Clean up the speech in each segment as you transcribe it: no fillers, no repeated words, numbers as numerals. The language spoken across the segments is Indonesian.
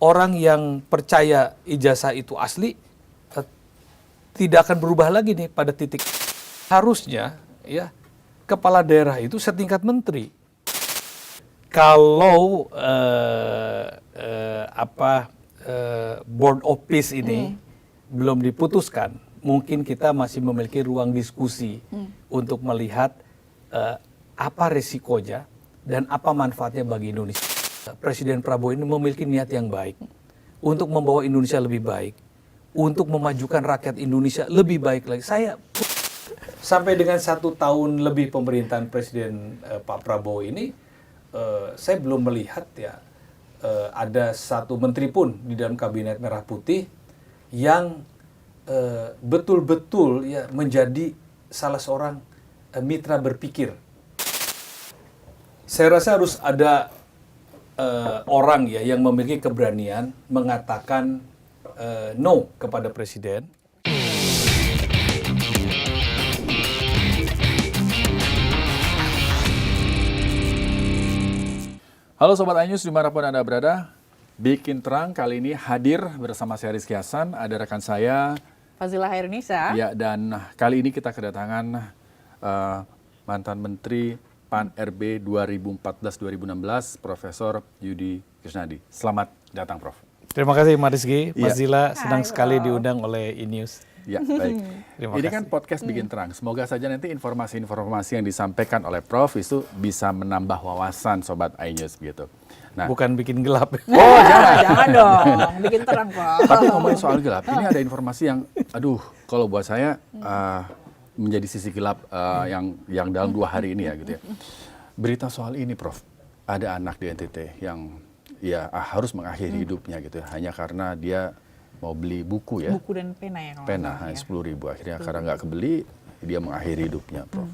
orang yang percaya ijazah itu asli tidak akan berubah lagi nih pada titik. Harusnya ya kepala daerah itu setingkat menteri. Kalau board of peace ini belum diputuskan, mungkin kita masih memiliki ruang diskusi untuk melihat apa resikonya dan apa manfaatnya bagi Indonesia. Presiden Prabowo ini memiliki niat yang baik untuk membawa Indonesia lebih baik, untuk memajukan rakyat Indonesia lebih baik lagi. Saya sampai dengan 1 tahun lebih pemerintahan Presiden Pak Prabowo ini, saya belum melihat ya ada satu menteri pun di dalam kabinet Merah Putih yang betul-betul ya menjadi salah seorang mitra berpikir. Saya rasa harus ada orang ya yang memiliki keberanian mengatakan no kepada presiden. Halo Sobat iNews dimanapun Anda berada, Bikin Terang kali ini hadir bersama saya Rizky Hasan, ada rekan saya Fazila Hairunisa. Ya, dan kali ini kita kedatangan mantan Menteri PAN RB 2014-2016, Profesor Yudi Krisnadi. Selamat datang, Prof. Terima kasih Mas Rizky, Mas Zila, senang Hai, sekali Prof. diundang oleh iNews. Ya, baik. Terima Ini kasih. kan podcast Bikin Terang. Semoga saja nanti informasi-informasi yang disampaikan oleh Prof itu bisa menambah wawasan Sobat iNews begitu. Nah, Bukan bikin gelap. oh jangan. Jangan dong, bikin terang Prof. Tapi ngomongin soal gelap, ini ada informasi yang, aduh, kalau buat saya menjadi sisi gelap yang dalam 2 hari ini ya gitu ya. Berita soal ini, Prof, ada anak di NTT yang ya harus mengakhiri hidupnya gitu ya, hanya karena dia mau beli buku ya. Buku dan pena ya kalau Pena, nggak salah, ya. 10.000 akhirnya karena nggak kebeli, dia mengakhiri hidupnya, Prof.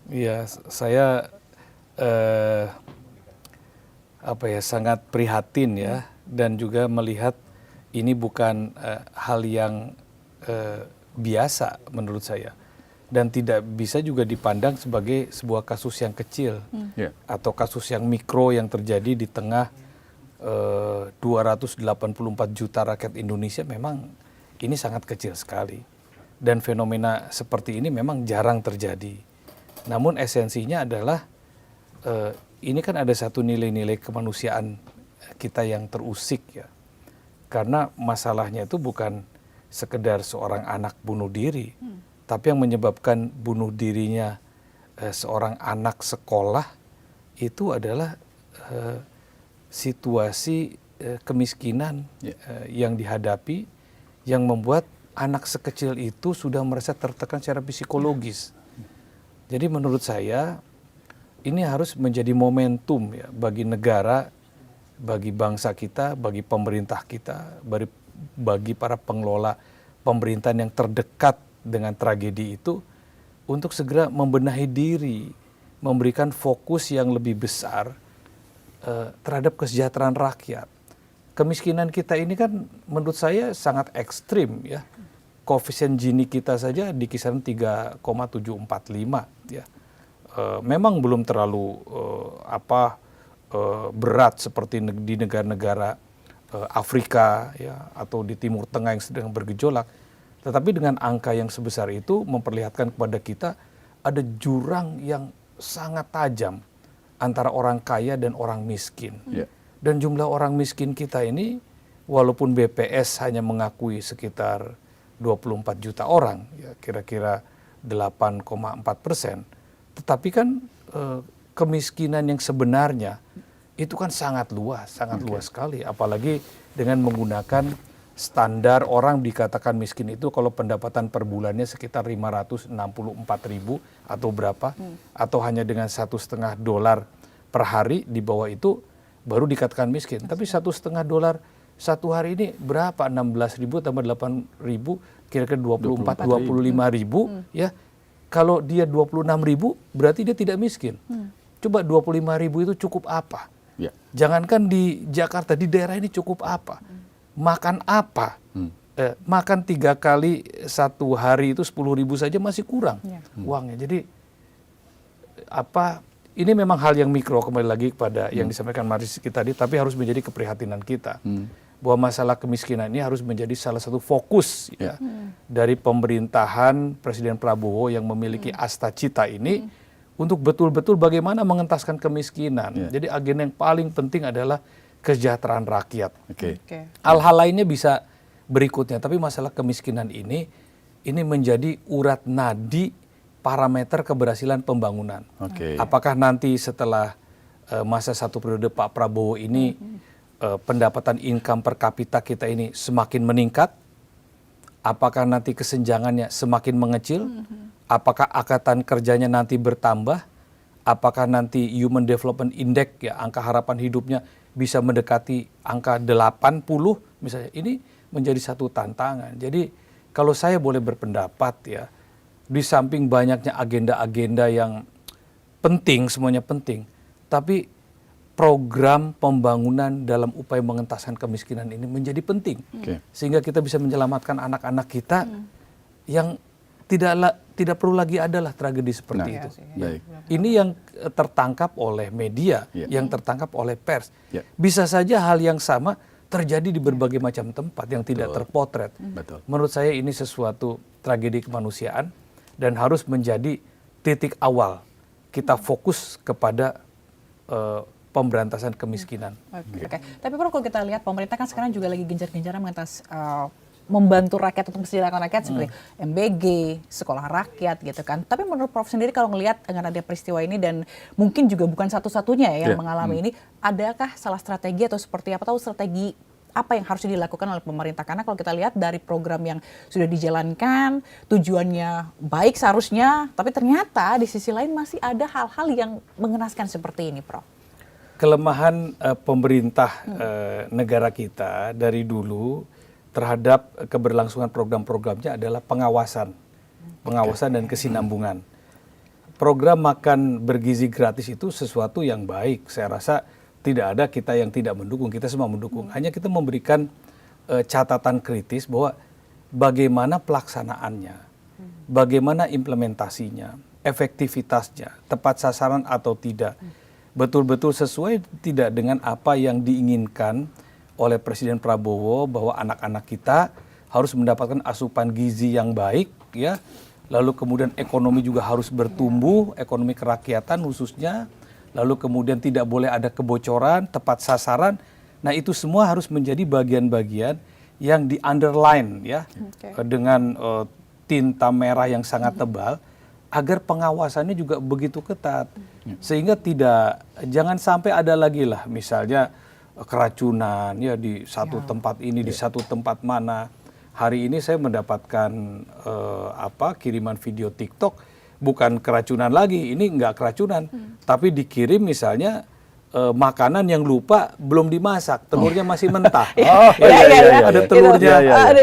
Iya, saya sangat prihatin ya, dan juga melihat ini bukan hal yang biasa menurut saya, dan tidak bisa juga dipandang sebagai sebuah kasus yang kecil Ya. atau kasus yang mikro yang terjadi di tengah 284 juta rakyat Indonesia. Memang ini sangat kecil sekali, dan fenomena seperti ini memang jarang terjadi. Namun esensinya adalah ini kan ada satu nilai-nilai kemanusiaan kita yang terusik ya. Karena masalahnya itu bukan sekedar seorang anak bunuh diri, tapi yang menyebabkan bunuh dirinya seorang anak sekolah itu adalah situasi kemiskinan yang dihadapi, yang membuat anak sekecil itu sudah merasa tertekan secara psikologis. Jadi menurut saya ini harus menjadi momentum ya bagi negara, bagi bangsa kita, bagi pemerintah kita, bagi para pengelola pemerintahan yang terdekat dengan tragedi itu untuk segera membenahi diri, memberikan fokus yang lebih besar terhadap kesejahteraan rakyat. Kemiskinan kita ini kan menurut saya sangat ekstrim ya. Koefisien Gini kita saja di kisaran 3,745 ya. Memang belum terlalu berat seperti di negara-negara Afrika ya, atau di Timur Tengah yang sedang bergejolak. Tetapi dengan angka yang sebesar itu memperlihatkan kepada kita ada jurang yang sangat tajam antara orang kaya dan orang miskin. Ya. Dan jumlah orang miskin kita ini, walaupun BPS hanya mengakui sekitar 24 juta orang, ya kira-kira 8,4%. Tetapi kan kemiskinan yang sebenarnya itu kan sangat luas sekali. Apalagi dengan menggunakan standar orang dikatakan miskin itu kalau pendapatan per bulannya sekitar 564.000 atau berapa, atau hanya dengan $1,5 per hari, di bawah itu baru dikatakan miskin. Tapi $1,5 satu hari ini berapa? 16.000 tambah 8.000, kira-kira 25.000 ya. Kalau dia 26.000 berarti dia tidak miskin. Coba 25.000 itu cukup apa? Ya. Jangankan di Jakarta, di daerah ini cukup apa? Makan apa? Makan 3 kali satu hari itu 10.000 saja masih kurang uangnya. Jadi ini memang hal yang mikro, kembali lagi kepada yang disampaikan Mas Rizky tadi, tapi harus menjadi keprihatinan kita. bahwa masalah kemiskinan ini harus menjadi salah satu fokus ya, dari pemerintahan Presiden Prabowo yang memiliki asta cita ini untuk betul-betul bagaimana mengentaskan kemiskinan. Jadi agenda yang paling penting adalah kesejahteraan rakyat. Oke. Hal-hal lainnya bisa berikutnya, tapi masalah kemiskinan ini menjadi urat nadi parameter keberhasilan pembangunan. Oke. Apakah nanti setelah masa satu periode Pak Prabowo ini pendapatan income per kapita kita ini semakin meningkat? Apakah nanti kesenjangannya semakin mengecil? Apakah angkatan kerjanya nanti bertambah? Apakah nanti Human Development Index ya angka harapan hidupnya bisa mendekati angka 80 misalnya? Ini menjadi satu tantangan. Jadi kalau saya boleh berpendapat ya, di samping banyaknya agenda-agenda yang penting, semuanya penting, tapi program pembangunan dalam upaya mengentaskan kemiskinan ini menjadi penting. Sehingga kita bisa menyelamatkan anak-anak kita yang tidak perlu lagi adalah tragedi seperti itu. Baik. Ini yang tertangkap oleh media, yang tertangkap oleh pers. Bisa saja hal yang sama terjadi di berbagai macam tempat yang tidak terpotret. Betul. Menurut saya ini sesuatu tragedi kemanusiaan dan harus menjadi titik awal kita fokus kepada pemberantasan kemiskinan. Oke. Tapi Prof, kalau kita lihat pemerintah kan sekarang juga lagi gencar-gencarnya membantu rakyat untuk mensejahterakan rakyat seperti MBG, sekolah rakyat gitu kan. Tapi menurut Prof sendiri kalau ngelihat dengan ada peristiwa ini dan mungkin juga bukan satu-satunya ya yang mengalami ini, adakah salah strategi atau seperti apa, tahu strategi apa yang harus dilakukan oleh pemerintah? Karena kalau kita lihat dari program yang sudah dijalankan, tujuannya baik seharusnya, tapi ternyata di sisi lain masih ada hal-hal yang mengenaskan seperti ini, Prof. Kelemahan pemerintah negara kita dari dulu terhadap keberlangsungan program-programnya adalah pengawasan dan kesinambungan. Program makan bergizi gratis itu sesuatu yang baik. Saya rasa tidak ada kita yang tidak mendukung, kita semua mendukung. Hanya kita memberikan catatan kritis bahwa bagaimana pelaksanaannya, bagaimana implementasinya, efektivitasnya, tepat sasaran atau tidak, betul-betul sesuai tidak dengan apa yang diinginkan oleh Presiden Prabowo bahwa anak-anak kita harus mendapatkan asupan gizi yang baik, ya. Lalu kemudian ekonomi juga harus bertumbuh, ekonomi kerakyatan khususnya. Lalu kemudian tidak boleh ada kebocoran, tepat sasaran. Nah itu semua harus menjadi bagian-bagian yang di underline ya dengan tinta merah yang sangat tebal agar pengawasannya juga begitu ketat sehingga jangan sampai ada lagi lah misalnya keracunan ya di satu tempat ini di satu tempat mana. Hari ini saya mendapatkan kiriman video TikTok bukan keracunan lagi, ini nggak keracunan, tapi dikirim misalnya makanan yang lupa belum dimasak, telurnya masih mentah. Ada telurnya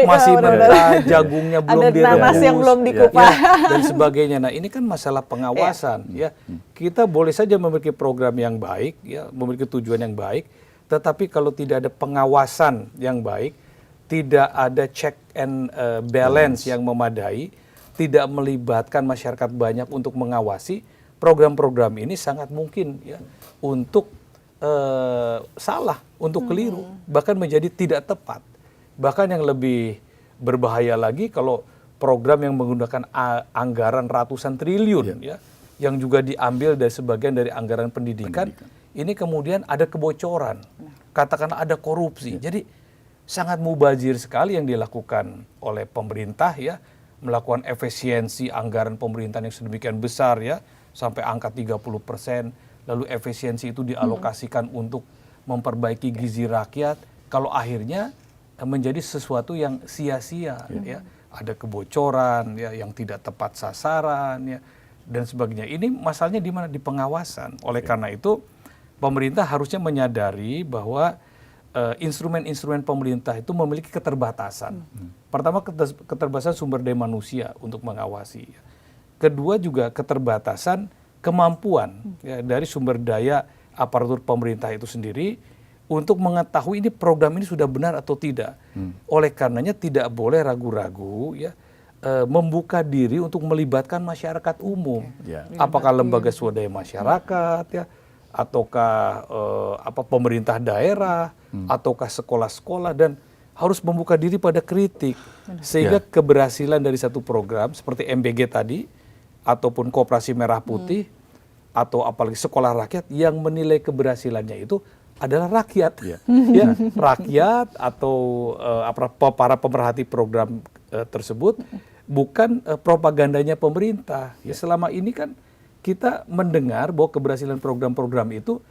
masih mentah, jagungnya belum direbus, ada nanas yang belum dikupas dan sebagainya. Nah ini kan masalah pengawasan, ya. Kita boleh saja memiliki program yang baik, ya, memiliki tujuan yang baik, tetapi kalau tidak ada pengawasan yang baik, tidak ada check and balance yang memadai, tidak melibatkan masyarakat banyak untuk mengawasi, program-program ini sangat mungkin ya untuk salah, untuk keliru, bahkan menjadi tidak tepat. Bahkan yang lebih berbahaya lagi kalau program yang menggunakan anggaran ratusan triliun ya, yang juga diambil dari sebagian dari anggaran pendidikan. Ini kemudian ada kebocoran, katakanlah ada korupsi. Jadi sangat mubazir sekali yang dilakukan oleh pemerintah ya, melakukan efisiensi anggaran pemerintahan yang sedemikian besar ya, sampai angka 30%, lalu efisiensi itu dialokasikan untuk memperbaiki gizi rakyat, kalau akhirnya menjadi sesuatu yang sia-sia ya, ada kebocoran ya, yang tidak tepat sasaran ya, dan sebagainya. Ini masalahnya di mana? Di pengawasan. Oleh karena itu pemerintah harusnya menyadari bahwa instrumen-instrumen pemerintah itu memiliki keterbatasan. Pertama, keterbatasan sumber daya manusia untuk mengawasi. Kedua juga keterbatasan kemampuan ya, dari sumber daya aparatur pemerintah itu sendiri untuk mengetahui ini program ini sudah benar atau tidak. Oleh karenanya tidak boleh ragu-ragu ya membuka diri untuk melibatkan masyarakat umum. Apakah lembaga swadaya masyarakat ya, ataukah pemerintah daerah, ataukah sekolah-sekolah, dan harus membuka diri pada kritik. Sehingga keberhasilan dari satu program seperti MBG tadi, ataupun Koperasi Merah Putih, atau apalagi sekolah rakyat, yang menilai keberhasilannya itu adalah rakyat. Ya, rakyat atau para pemerhati program tersebut, bukan propagandanya pemerintah. Ya, selama ini kan kita mendengar bahwa keberhasilan program-program itu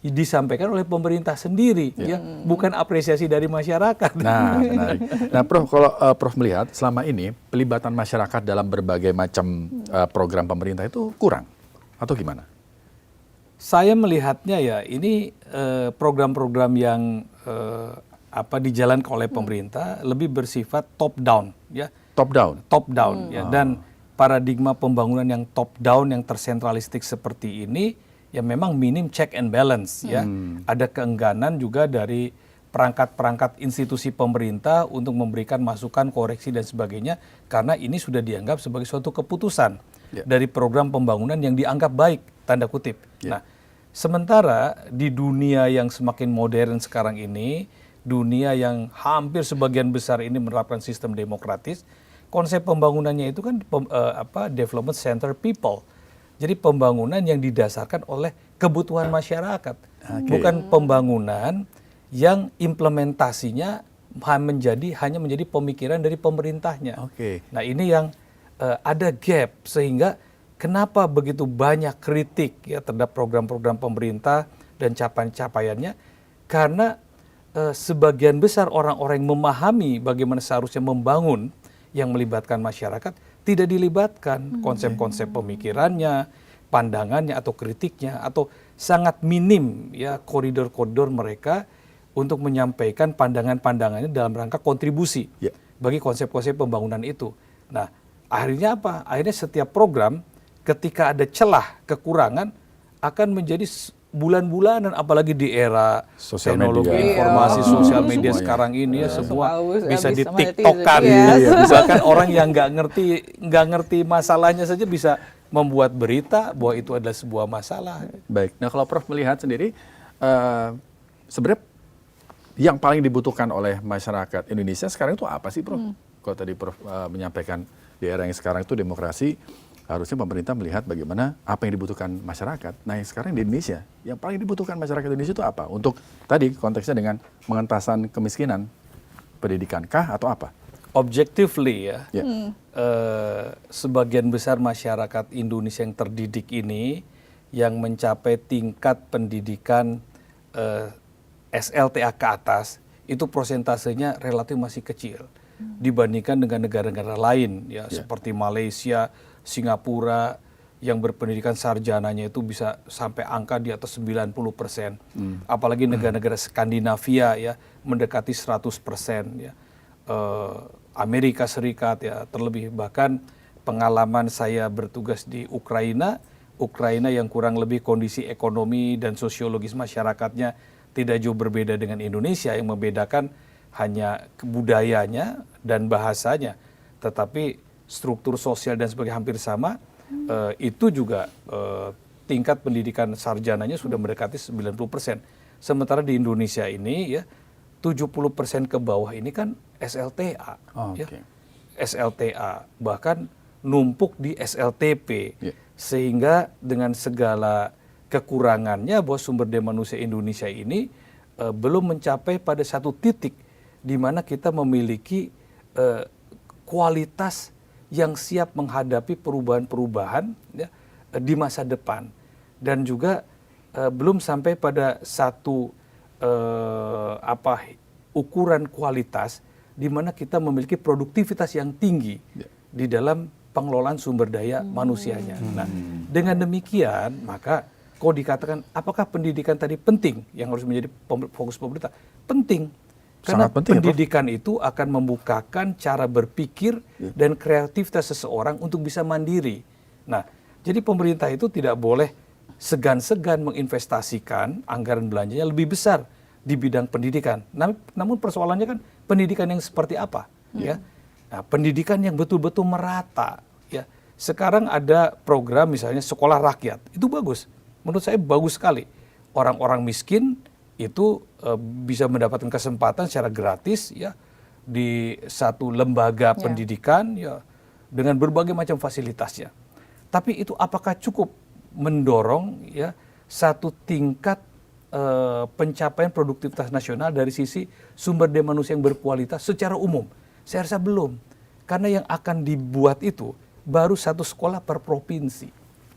disampaikan oleh pemerintah sendiri, ya, bukan apresiasi dari masyarakat. Nah, menarik. Nah, Prof, kalau Prof melihat selama ini pelibatan masyarakat dalam berbagai macam program pemerintah itu kurang atau gimana? Saya melihatnya ya, ini program-program yang dijalankan oleh pemerintah lebih bersifat top down, ya. Top down. Ya, dan paradigma pembangunan yang top down, yang tersentralistik seperti ini, ya memang minim check and balance, ya. Ada keengganan juga dari perangkat-perangkat institusi pemerintah untuk memberikan masukan, koreksi dan sebagainya, karena ini sudah dianggap sebagai suatu keputusan dari program pembangunan yang dianggap baik, tanda kutip. Nah, sementara di dunia yang semakin modern sekarang ini, dunia yang hampir sebagian besar ini menerapkan sistem demokratis, konsep pembangunannya itu kan development center people. Jadi pembangunan yang didasarkan oleh kebutuhan masyarakat, bukan pembangunan yang implementasinya hanya menjadi pemikiran dari pemerintahnya. Nah, ini yang ada gap, sehingga kenapa begitu banyak kritik ya terhadap program-program pemerintah dan capaian-capaiannya, karena sebagian besar orang-orang yang memahami bagaimana seharusnya membangun yang melibatkan masyarakat tidak dilibatkan. Konsep-konsep pemikirannya, pandangannya atau kritiknya, atau sangat minim ya koridor-koridor mereka untuk menyampaikan pandangan-pandangannya dalam rangka kontribusi bagi konsep-konsep pembangunan itu. Nah, akhirnya apa? Akhirnya setiap program ketika ada celah, kekurangan, akan menjadi bulan-bulanan, apalagi di era teknologi informasi, sosial media sekarang ini ya, semua bisa di TikTok-kan. Bahkan orang yang nggak ngerti masalahnya saja bisa membuat berita bahwa itu adalah sebuah masalah. Baik. Nah, kalau Prof melihat sendiri, sebenarnya yang paling dibutuhkan oleh masyarakat Indonesia sekarang itu apa sih, Prof? Kalau tadi Prof menyampaikan di era yang sekarang itu demokrasi, harusnya pemerintah melihat bagaimana apa yang dibutuhkan masyarakat. Nah, yang sekarang di Indonesia, yang paling dibutuhkan masyarakat Indonesia itu apa? Untuk tadi konteksnya dengan pengentasan kemiskinan, pendidikan kah atau apa? Objectively ya, sebagian besar masyarakat Indonesia yang terdidik ini, yang mencapai tingkat pendidikan SLTA ke atas, itu prosentasenya relatif masih kecil dibandingkan dengan negara-negara lain ya, seperti Malaysia, Singapura, yang berpendidikan sarjananya itu bisa sampai angka di atas 90%. Apalagi negara-negara Skandinavia ya mendekati 100% ya. Amerika Serikat ya terlebih, bahkan pengalaman saya bertugas di Ukraina yang kurang lebih kondisi ekonomi dan sosiologis masyarakatnya tidak jauh berbeda dengan Indonesia, yang membedakan hanya budayanya dan bahasanya, tetapi struktur sosial dan sebagainya hampir sama. Itu juga tingkat pendidikan sarjananya sudah mendekati 90%. Sementara di Indonesia ini ya 70% ke bawah ini kan SLTA, ya. SLTA, bahkan numpuk di SLTP, sehingga dengan segala kekurangannya bahwa sumber daya manusia Indonesia ini belum mencapai pada satu titik di mana kita memiliki kualitas yang siap menghadapi perubahan-perubahan ya, di masa depan, dan juga belum sampai pada satu ukuran kualitas di mana kita memiliki produktivitas yang tinggi di dalam pengelolaan sumber daya manusianya. Nah, dengan demikian maka kalau dikatakan apakah pendidikan tadi penting yang harus menjadi fokus pemerintah? Penting. Karena pendidikan itu akan membukakan cara berpikir dan kreativitas seseorang untuk bisa mandiri. Nah, jadi pemerintah itu tidak boleh segan-segan menginvestasikan anggaran belanjanya lebih besar di bidang pendidikan. Namun persoalannya kan pendidikan yang seperti apa? Ya, nah, pendidikan yang betul-betul merata. Ya, sekarang ada program misalnya sekolah rakyat, itu bagus. Menurut saya bagus sekali. Orang-orang miskin itu bisa mendapatkan kesempatan secara gratis ya di satu lembaga pendidikan ya dengan berbagai macam fasilitasnya. Tapi itu apakah cukup mendorong ya satu tingkat pencapaian produktivitas nasional dari sisi sumber daya manusia yang berkualitas secara umum? Saya rasa belum. Karena yang akan dibuat itu baru satu sekolah per provinsi.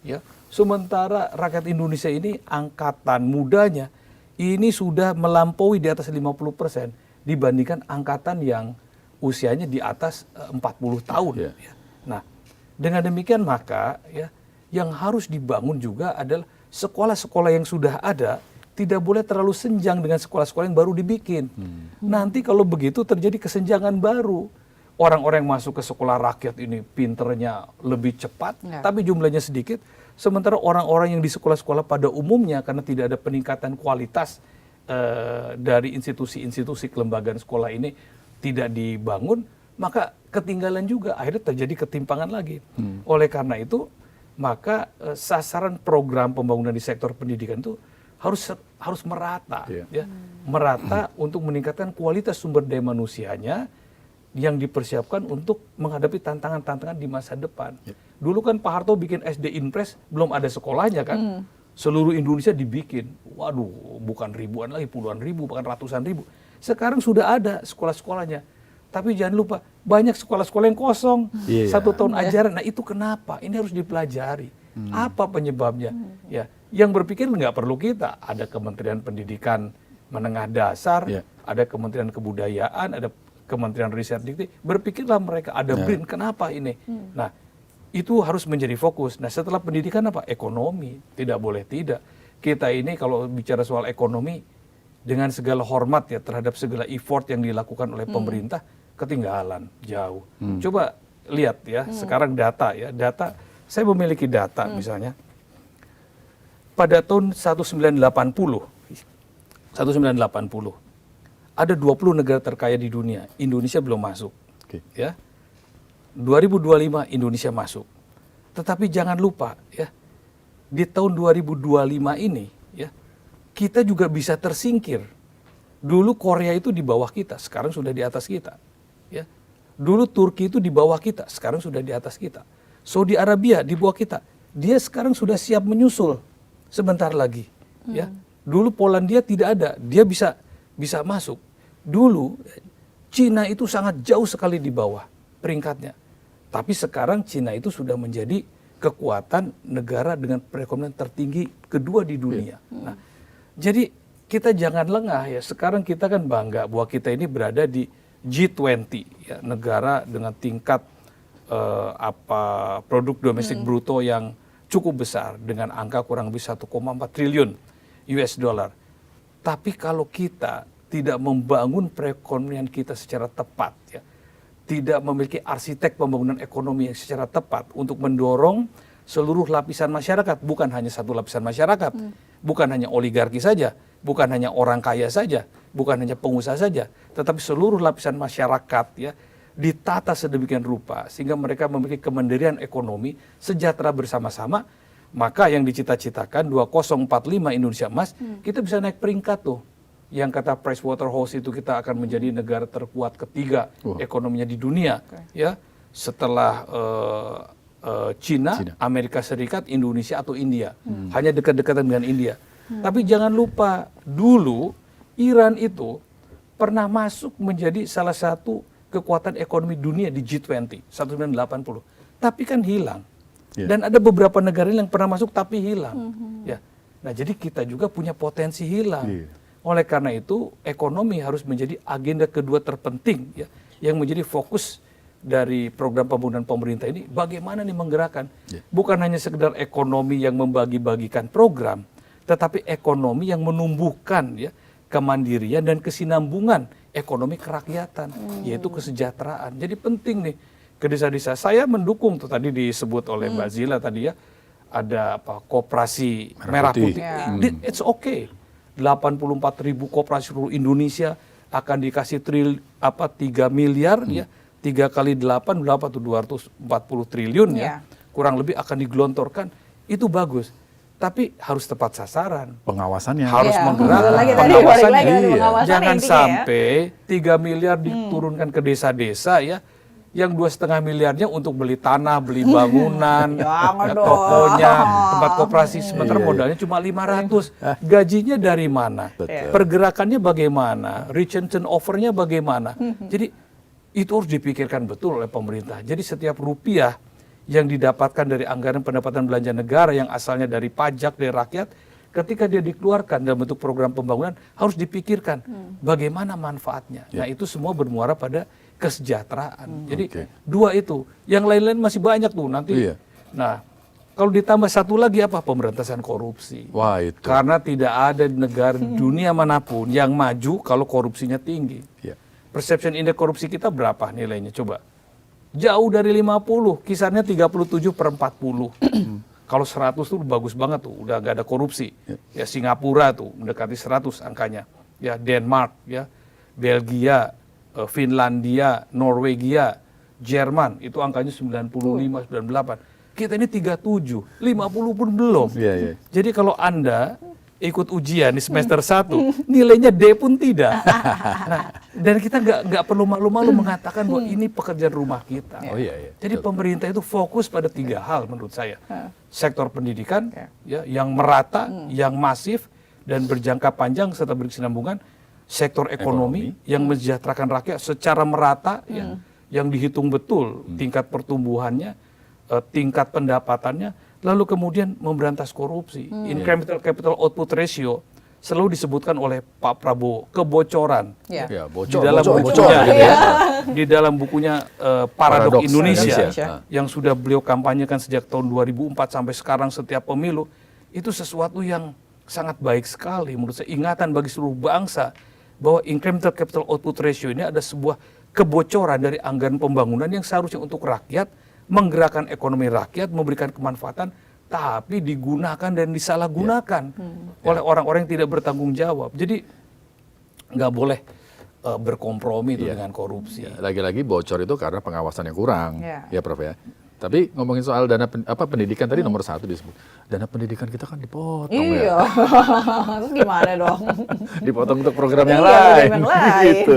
Ya. Sementara rakyat Indonesia ini angkatan mudanya ini sudah melampaui di atas 50% dibandingkan angkatan yang usianya di atas 40 tahun. Yeah. Ya. Nah, dengan demikian maka ya yang harus dibangun juga adalah sekolah-sekolah yang sudah ada tidak boleh terlalu senjang dengan sekolah-sekolah yang baru dibikin. Nanti kalau begitu terjadi kesenjangan baru. Orang-orang yang masuk ke sekolah rakyat ini pinternya lebih cepat, tapi jumlahnya sedikit. Sementara orang-orang yang di sekolah-sekolah pada umumnya karena tidak ada peningkatan kualitas dari institusi-institusi kelembagaan sekolah ini tidak dibangun, maka ketinggalan juga. Akhirnya terjadi ketimpangan lagi. Oleh karena itu, maka sasaran program pembangunan di sektor pendidikan itu harus merata, ya, merata untuk meningkatkan kualitas sumber daya manusianya yang dipersiapkan untuk menghadapi tantangan-tantangan di masa depan. Dulu kan Pak Harto bikin SD Inpres, belum ada sekolahnya kan. Seluruh Indonesia dibikin. Waduh, bukan ribuan lagi, puluhan ribu, bahkan ratusan ribu. Sekarang sudah ada sekolah-sekolahnya. Tapi jangan lupa, banyak sekolah-sekolah yang kosong. 1 tahun ajaran. Nah itu kenapa? Ini harus dipelajari. Apa penyebabnya? Ya, yang berpikir nggak perlu kita. Ada Kementerian Pendidikan Menengah Dasar, ada Kementerian Kebudayaan, ada Kementerian Riset Dikti, berpikirlah mereka ada BRIN, kenapa ini? Nah, itu harus menjadi fokus. Nah, setelah pendidikan apa? Ekonomi, tidak boleh tidak. Kita ini kalau bicara soal ekonomi, dengan segala hormat ya terhadap segala effort yang dilakukan oleh pemerintah, ketinggalan jauh. Coba lihat ya, sekarang data ya, data, saya memiliki data misalnya, pada tahun 1980, ada 20 negara terkaya di dunia, Indonesia belum masuk. Ya. 2025 Indonesia masuk. Tetapi jangan lupa ya, di tahun 2025 ini ya, kita juga bisa tersingkir. Dulu Korea itu di bawah kita, sekarang sudah di atas kita. Ya. Dulu Turki itu di bawah kita, sekarang sudah di atas kita. Saudi Arabia di bawah kita, dia sekarang sudah siap menyusul sebentar lagi. Ya. Dulu Polandia tidak ada, dia bisa masuk. Dulu Cina itu sangat jauh sekali di bawah peringkatnya. Tapi sekarang Cina itu sudah menjadi kekuatan negara dengan perekonomian tertinggi kedua di dunia. Nah, jadi kita jangan lengah ya. Sekarang kita kan bangga bahwa kita ini berada di G20 ya, negara dengan tingkat produk domestik bruto yang cukup besar dengan angka kurang lebih 1,4 triliun US dollar. Tapi kalau kita tidak membangun perekonomian kita secara tepat, ya, tidak memiliki arsitek pembangunan ekonomi yang secara tepat untuk mendorong seluruh lapisan masyarakat, bukan hanya satu lapisan masyarakat, bukan hanya oligarki saja, bukan hanya orang kaya saja, bukan hanya pengusaha saja, tetapi seluruh lapisan masyarakat ya ditata sedemikian rupa sehingga mereka memiliki kemandirian ekonomi, sejahtera bersama-sama. Maka yang dicita-citakan 2045 Indonesia emas, kita bisa naik peringkat tuh. Yang kata Pricewaterhouse itu kita akan menjadi negara terkuat ketiga ekonominya di dunia, ya setelah Cina, Amerika Serikat, Indonesia atau India, hanya dekat-dekatan dengan India. Tapi jangan lupa dulu Iran itu pernah masuk menjadi salah satu kekuatan ekonomi dunia di G20 1980, tapi kan hilang. Dan ada beberapa negara yang pernah masuk tapi hilang. Ya, nah jadi kita juga punya potensi hilang. Oleh karena itu, ekonomi harus menjadi agenda kedua terpenting ya, yang menjadi fokus dari program pembangunan pemerintah ini. Bagaimana nih menggerakkan? Bukan hanya sekedar ekonomi yang membagi-bagikan program, tetapi ekonomi yang menumbuhkan ya kemandirian dan kesinambungan ekonomi kerakyatan, yaitu kesejahteraan. Jadi penting nih ke desa-desa. Saya mendukung tuh tadi disebut oleh Mbak Zila tadi ya, ada apa koperasi merah putih. It's okay. 84.000 koperasi seluruh Indonesia akan dikasih 3 miliar ya, 3 kali 8 berapa tuh 240 triliun ya, kurang lebih akan digelontorkan, itu bagus. tapi harus tepat sasaran. Pengawasannya. Harus Iya, menggerakkan balik lagi tadi, pengawasannya. balik lagi tadi, Iya. pengawasannya Jangan intinya ya. sampai 3 miliar diturunkan ke desa-desa ya, yang 2,5 miliarnya untuk beli tanah, beli bangunan, Jangan dong. tokonya, tempat koperasi, sementara Iya, iya. modalnya cuma 500. Gajinya dari mana? Betul. Pergerakannya bagaimana? Retention offernya bagaimana? Jadi itu harus dipikirkan betul oleh pemerintah. Jadi setiap rupiah yang didapatkan dari anggaran pendapatan belanja negara yang asalnya dari pajak dari rakyat, ketika dia dikeluarkan dalam bentuk program pembangunan harus dipikirkan bagaimana manfaatnya. Nah itu semua bermuara pada kesejahteraan. Jadi Oke. dua itu, yang lain-lain masih banyak tuh nanti. Iya. Nah kalau ditambah satu lagi apa? Pemberantasan korupsi. Wah, itu. Karena tidak ada negara dunia manapun yang maju kalau korupsinya tinggi. Iya. Perception indeks korupsi kita berapa nilainya? Coba. Jauh dari 50, kisarnya 37/40. Kalau 100 tuh bagus banget tuh, udah gak ada korupsi. Ya Singapura tuh mendekati 100 angkanya. Ya Denmark, ya Belgia, Finlandia, Norwegia, Jerman itu angkanya 95, 98. Kita ini 37, 50 pun belum. Iya, iya. Jadi kalau Anda ikut ujian di semester 1, nilainya D pun tidak. Nah, dan kita nggak perlu malu-malu mengatakan bahwa ini pekerjaan rumah kita. Oh iya, iya. Jadi pemerintah itu fokus pada 3 hal menurut saya. Sektor pendidikan Ya. ya, yang merata, yang masif dan berjangka panjang serta berkesinambungan. Sektor ekonomi yang mensejahterakan rakyat secara merata, ya, yang dihitung betul tingkat pertumbuhannya, tingkat pendapatannya, lalu kemudian memberantas korupsi. Incremental capital output ratio selalu disebutkan oleh Pak Prabowo kebocoran. Ya. Ya, Di bocor, dalam bocor, bukunya, bocor, gitu ya. di dalam bukunya Paradoks Paradoks Indonesia, Indonesia. yang sudah beliau kampanyekan sejak tahun 2004 sampai sekarang setiap pemilu, itu sesuatu yang sangat baik sekali menurut saya, ingatan bagi seluruh bangsa bahwa incremental capital output ratio ini ada sebuah kebocoran dari anggaran pembangunan yang seharusnya untuk rakyat, menggerakkan ekonomi rakyat, memberikan kemanfaatan, tapi digunakan dan disalahgunakan oleh orang-orang yang tidak bertanggung jawab. Jadi nggak boleh berkompromi itu dengan korupsi. Ya, lagi-lagi bocor itu karena pengawasan yang kurang, Ya. ya Prof ya. Tapi ngomongin soal dana pendidikan tadi nomor 1 disebut. Dana pendidikan kita kan dipotong Iya. ya. Terus gimana dong? Dipotong untuk program yang Iya, lain. program yang lain. Gitu.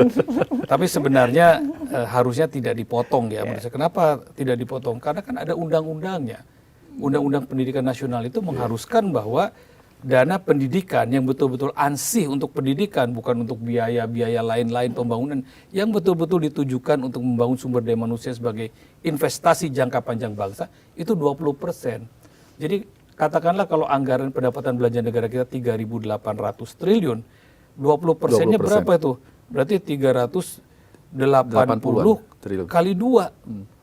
Tapi sebenarnya harusnya tidak dipotong ya. Menurut saya. Kenapa tidak dipotong? Karena kan ada undang-undangnya. Undang-undang Pendidikan Nasional itu mengharuskan bahwa dana pendidikan yang betul-betul ansih untuk pendidikan, bukan untuk biaya-biaya lain-lain pembangunan, yang betul-betul ditujukan untuk membangun sumber daya manusia sebagai investasi jangka panjang bangsa, itu 20%. Jadi katakanlah kalau anggaran pendapatan belanja negara kita 3.800 triliun, 20%-nya 20%. berapa itu? Berarti 380 triliun. kali 2,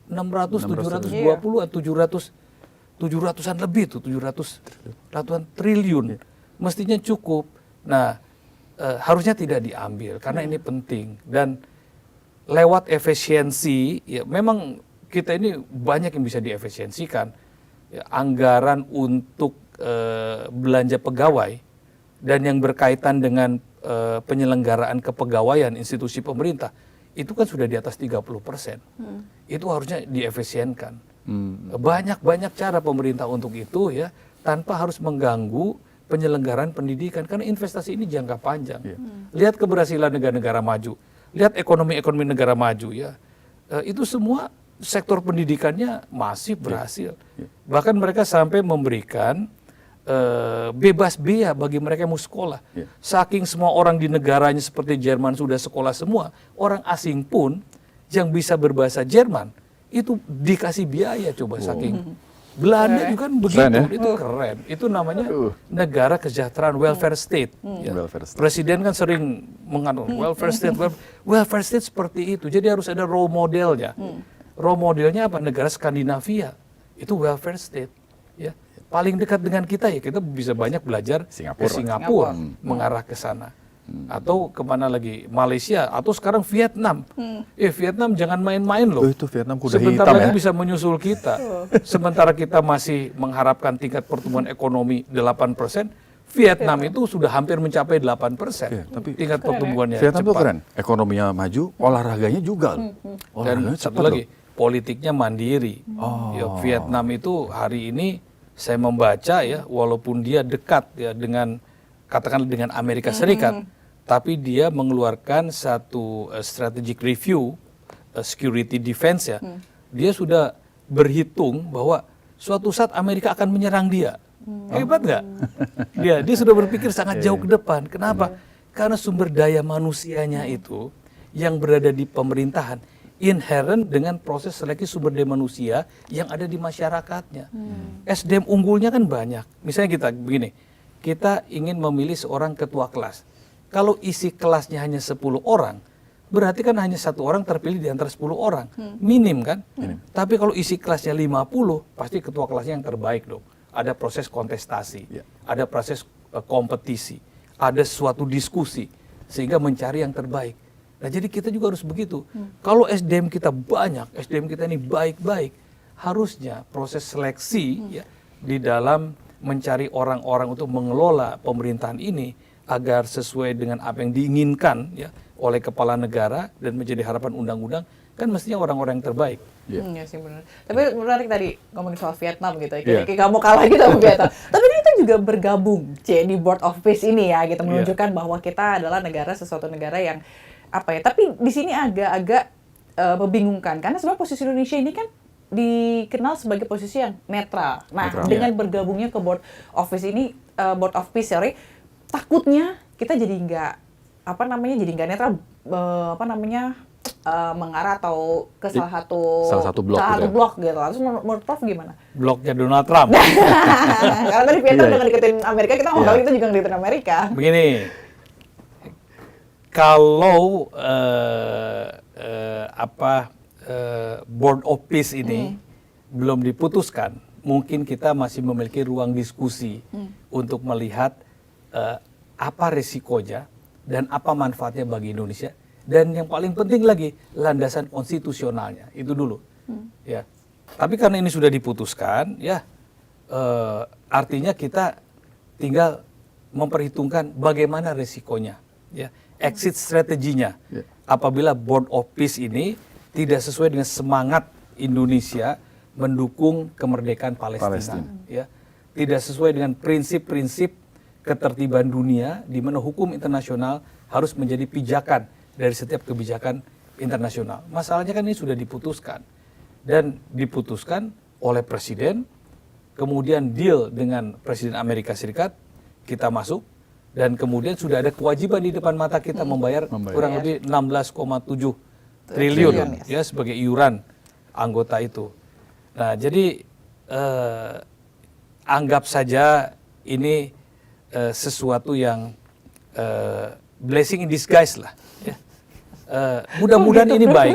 600, 720, 700-an lebih tuh, 700-an triliun. Mestinya cukup. Nah, harusnya tidak diambil karena ini penting. Dan lewat efisiensi, ya memang kita ini banyak yang bisa diefisiensikan. Ya, anggaran untuk belanja pegawai dan yang berkaitan dengan penyelenggaraan kepegawaian institusi pemerintah, itu kan sudah di atas 30%. Itu harusnya diefisienkan. Banyak cara pemerintah untuk itu ya, tanpa harus mengganggu penyelenggaraan pendidikan karena investasi ini jangka panjang. Lihat keberhasilan negara-negara maju, lihat ekonomi negara maju ya, itu semua sektor pendidikannya masif berhasil. Bahkan mereka sampai memberikan bebas biaya bagi mereka yang mau sekolah. Saking semua orang di negaranya seperti Jerman sudah sekolah semua, orang asing pun yang bisa berbahasa Jerman itu dikasih biaya, coba saking. Belanda juga kan begitu, Keren, ya? itu keren. Itu namanya negara kesejahteraan, welfare state. Ya. Welfare state. Presiden kan sering mengatakan welfare state, welfare state seperti itu. Jadi harus ada role modelnya. Role modelnya apa? Negara Skandinavia itu welfare state. Ya, paling dekat dengan kita ya kita bisa banyak belajar ke Singapura mengarah ke sana. Atau kemana lagi, Malaysia atau sekarang Vietnam. Vietnam jangan main-main loh. Itu Vietnam kuda Sebentar hitam lagi ya. bisa menyusul kita. Sementara kita masih mengharapkan tingkat pertumbuhan ekonomi 8%, Vietnam itu sudah hampir mencapai 8%. Tapi tingkat pertumbuhannya Vietnam itu cepat. keren. Ekonominya maju, olahraganya juga. Dan Olahraganya satu cepat lagi, loh. politiknya mandiri. Ya, Vietnam itu hari ini saya membaca ya, walaupun dia dekat ya dengan katakanlah dengan Amerika Serikat, tapi dia mengeluarkan satu strategic review security defense ya. Dia sudah berhitung bahwa suatu saat Amerika akan menyerang dia. Hebat nggak? Dia sudah berpikir sangat jauh ke depan. Kenapa? Karena sumber daya manusianya itu yang berada di pemerintahan inherent dengan proses seleksi sumber daya manusia yang ada di masyarakatnya. SDM unggulnya kan banyak. Misalnya kita begini, kita ingin memilih seorang ketua kelas. Kalau isi kelasnya hanya 10 orang, berarti kan hanya 1 orang terpilih di antara 10 orang. Minim kan? Tapi kalau isi kelasnya 50, pasti ketua kelasnya yang terbaik dong. Ada proses kontestasi, ada proses kompetisi, ada suatu diskusi, sehingga mencari yang terbaik. Nah jadi kita juga harus begitu. Kalau SDM kita banyak, SDM kita ini baik-baik, harusnya proses seleksi ya, di dalam mencari orang-orang untuk mengelola pemerintahan ini agar sesuai dengan apa yang diinginkan ya oleh kepala negara dan menjadi harapan undang-undang, kan mestinya orang-orang yang terbaik. Iya sih benar. Tapi menarik tadi ngomongin soal Vietnam gitu ya. Kayak kamu kalah gitu sama Vietnam. Tapi kita juga bergabung di Board of Peace ini ya, gitu menunjukkan bahwa kita adalah sesuatu negara yang apa ya, tapi di sini agak-agak membingungkan karena sebenarnya posisi Indonesia ini kan dikenal sebagai posisi yang netral. Nah, dengan bergabungnya ke Board of Peace ini, takutnya kita jadi nggak netral, mengarah atau ke salah satu blok gitu. Terus menurut Prof gimana? Bloknya Donald Trump. Karena tadi Vietnam udah deketin Amerika, kita mau kali itu juga deketin Amerika. Begini, kalau Board of Peace ini belum diputuskan, mungkin kita masih memiliki ruang diskusi untuk melihat apa risikonya dan apa manfaatnya bagi Indonesia, dan yang paling penting lagi landasan konstitusionalnya itu dulu. Ya, tapi karena ini sudah diputuskan, ya artinya kita tinggal memperhitungkan bagaimana risikonya, ya. Exit strateginya apabila Board of Peace ini tidak sesuai dengan semangat Indonesia mendukung kemerdekaan Palestina. Ya. Tidak sesuai dengan prinsip-prinsip ketertiban dunia di mana hukum internasional harus menjadi pijakan dari setiap kebijakan internasional. Masalahnya kan ini sudah diputuskan dan diputuskan oleh Presiden, kemudian deal dengan Presiden Amerika Serikat, kita masuk. Dan kemudian sudah ada kewajiban di depan mata kita membayar kurang lebih 16,7 triliun ya sebagai iuran anggota itu. Nah, jadi anggap saja ini sesuatu yang blessing in disguise lah. Ya. Mudah-mudahan ini baik.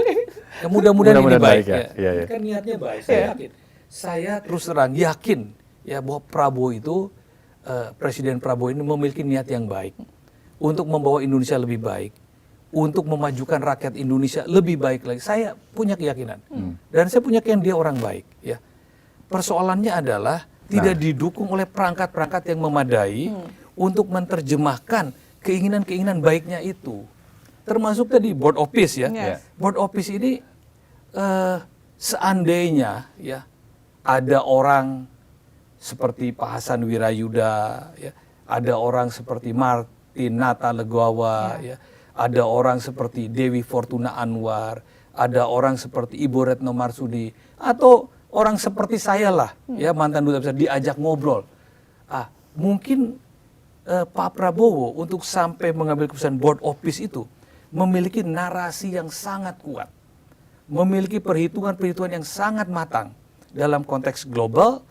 Mudah-mudahan ini baik. Ya. Kan niatnya baik. Saya yakin. Saya terus terang yakin ya bahwa Prabowo itu Presiden Prabowo ini memiliki niat yang baik untuk membawa Indonesia lebih baik, untuk memajukan rakyat Indonesia lebih baik lagi. Saya punya keyakinan dan saya punya keyakinan dia orang baik. Ya, persoalannya adalah tidak didukung oleh perangkat-perangkat yang memadai untuk menerjemahkan keinginan-keinginan baiknya itu. Termasuk tadi Board of Peace ya. Board of Peace ini seandainya ya ada orang seperti Pak Hasan Wirayuda, ya, ada orang seperti Martin Nata Legawa, ya, ada orang seperti Dewi Fortuna Anwar, ada orang seperti Ibu Retno Marsudi, atau orang seperti saya lah, ya mantan duta besar diajak ngobrol. Mungkin Pak Prabowo untuk sampai mengambil keputusan Board of Peace itu memiliki narasi yang sangat kuat, memiliki perhitungan-perhitungan yang sangat matang dalam konteks global.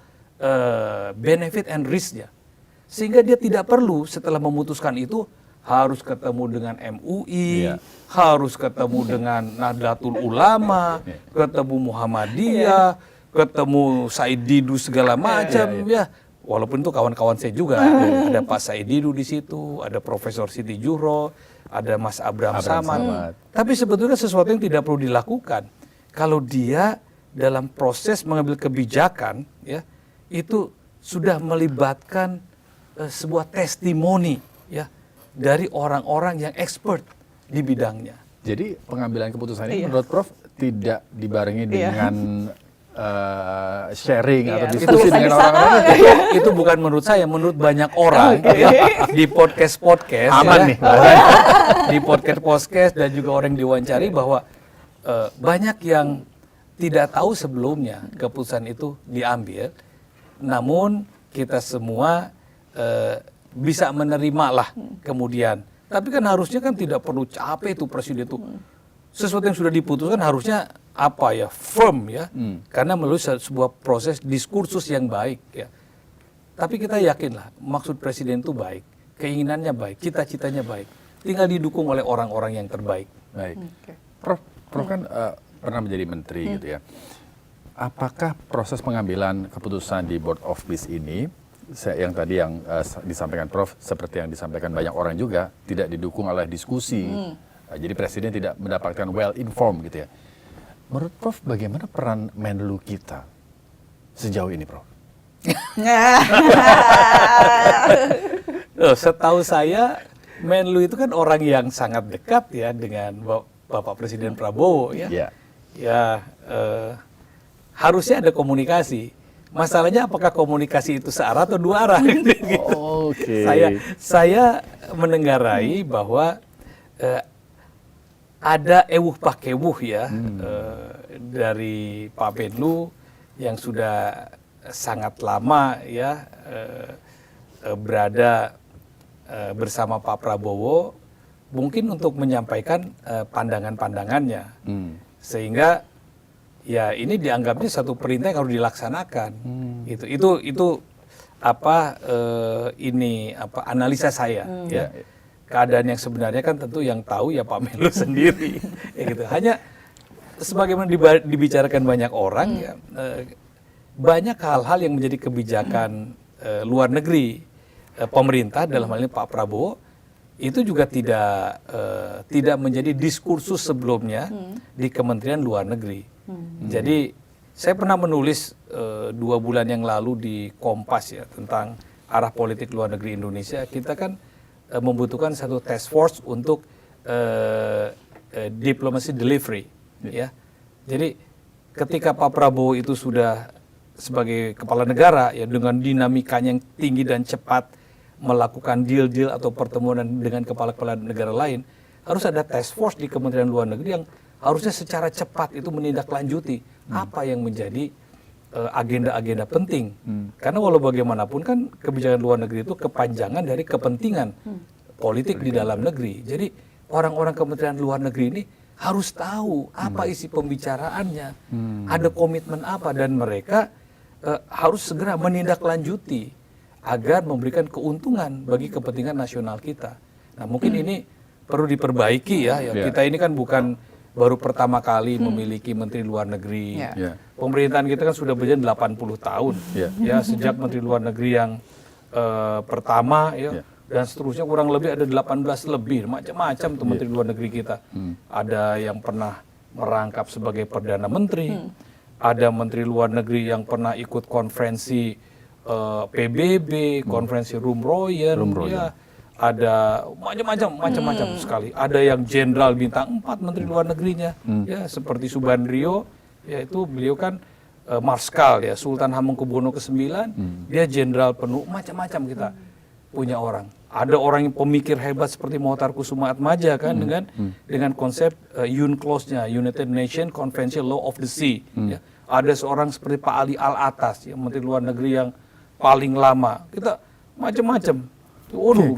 Benefit and risk-nya, sehingga dia tidak perlu setelah memutuskan itu harus ketemu dengan MUI, harus ketemu dengan Nahdlatul Ulama, ketemu Muhammadiyah, ketemu Said Didu segala macam ya. Walaupun itu kawan-kawan saya juga, ada Pak Said Didu di situ, ada Profesor Siti Juhro, ada Mas Abraham Samad. Tapi sebetulnya sesuatu yang tidak perlu dilakukan kalau dia dalam proses mengambil kebijakan ya. Itu sudah melibatkan sebuah testimoni ya dari orang-orang yang expert di bidangnya. Jadi pengambilan keputusan ini menurut Prof tidak dibarengi dengan sharing atau Iya, diskusi bisa-bisa. dengan orang-orang. Itu bukan menurut saya, menurut banyak orang ya, di podcast Aman ya, nih. di podcast dan juga orang diwawancari bahwa banyak yang tidak tahu sebelumnya keputusan itu diambil, namun kita semua bisa menerima lah kemudian. Tapi kan harusnya kan tidak perlu capek tuh presiden tuh. Sesuatu yang sudah diputuskan harusnya apa ya, firm ya, karena melalui sebuah proses diskursus yang baik ya. Tapi kita yakinlah maksud presiden itu baik, keinginannya baik, cita-citanya baik, tinggal didukung oleh orang-orang yang terbaik. Baik, Prof kan pernah menjadi menteri gitu ya. Apakah proses pengambilan keputusan di Board of Peace ini, yang tadi yang disampaikan Prof, seperti yang disampaikan banyak orang juga, tidak didukung oleh diskusi. Jadi presiden tidak mendapatkan well informed gitu ya. Menurut Prof, bagaimana peran Menlu kita sejauh ini, Prof? Setahu saya Menlu itu kan orang yang sangat dekat ya dengan Bapak Presiden Prabowo ya. Ya. Ya harusnya ada komunikasi. Masalahnya apakah komunikasi itu searah atau dua arah? Gitu. Oke. Saya menenggarai bahwa ada ewuh pakewuh ya dari Pak Menlu yang sudah sangat lama ya berada bersama Pak Prabowo, mungkin untuk menyampaikan pandangan-pandangannya, sehingga ya ini dianggapnya satu perintah yang harus dilaksanakan. Itu apa ini apa analisa saya ya. Keadaan yang sebenarnya kan tentu yang tahu ya Pak Menlu sendiri ya gitu. Hanya sebagaimana dibicarakan banyak orang ya banyak hal-hal yang menjadi kebijakan luar negeri pemerintah dalam hal ini Pak Prabowo itu juga tidak menjadi diskursus sebelumnya di Kementerian Luar Negeri. Jadi saya pernah menulis 2 bulan yang lalu di Kompas ya tentang arah politik luar negeri Indonesia. Kita kan membutuhkan satu task force untuk diplomacy delivery ya. Jadi ketika Pak Prabowo itu sudah sebagai kepala negara ya dengan dinamikanya yang tinggi dan cepat melakukan deal-deal atau pertemuan dengan kepala-kepala negara lain, harus ada task force di Kementerian Luar Negeri yang harusnya secara cepat itu menindaklanjuti apa yang menjadi agenda-agenda penting. Karena walau bagaimanapun kan kebijakan luar negeri itu kepanjangan dari kepentingan politik di dalam negeri. Jadi orang-orang Kementerian Luar Negeri ini harus tahu apa isi pembicaraannya, ada komitmen apa, dan mereka harus segera menindaklanjuti agar memberikan keuntungan bagi kepentingan nasional kita. Nah mungkin ini perlu diperbaiki ya. Kita ini kan bukan baru pertama kali memiliki Menteri Luar Negeri. Pemerintahan kita kan sudah berjalan 80 tahun. Ya sejak Menteri Luar Negeri yang pertama ya. Dan seterusnya kurang lebih ada 18 lebih, macam-macam tuh Menteri Luar Negeri kita. Ada yang pernah merangkap sebagai Perdana Menteri, ada Menteri Luar Negeri yang pernah ikut konferensi PBB, konferensi Room-Royen, ya, ada macam-macam sekali. Ada yang Jenderal bintang 4 Menteri Luar Negerinya, ya seperti Subandrio, yaitu beliau kan Marskal ya, Sultan Hamengkubuwono ke-9, dia Jenderal penuh, macam-macam kita punya orang. Ada orang yang pemikir hebat seperti Mohtar Kusumaatmadja kan dengan konsep UNCLOS-nya, United Nations Convention Law of the Sea. Ya. Ada seorang seperti Pak Ali Al-Atas, ya, Menteri Luar Negeri yang paling lama. Kita macam-macam.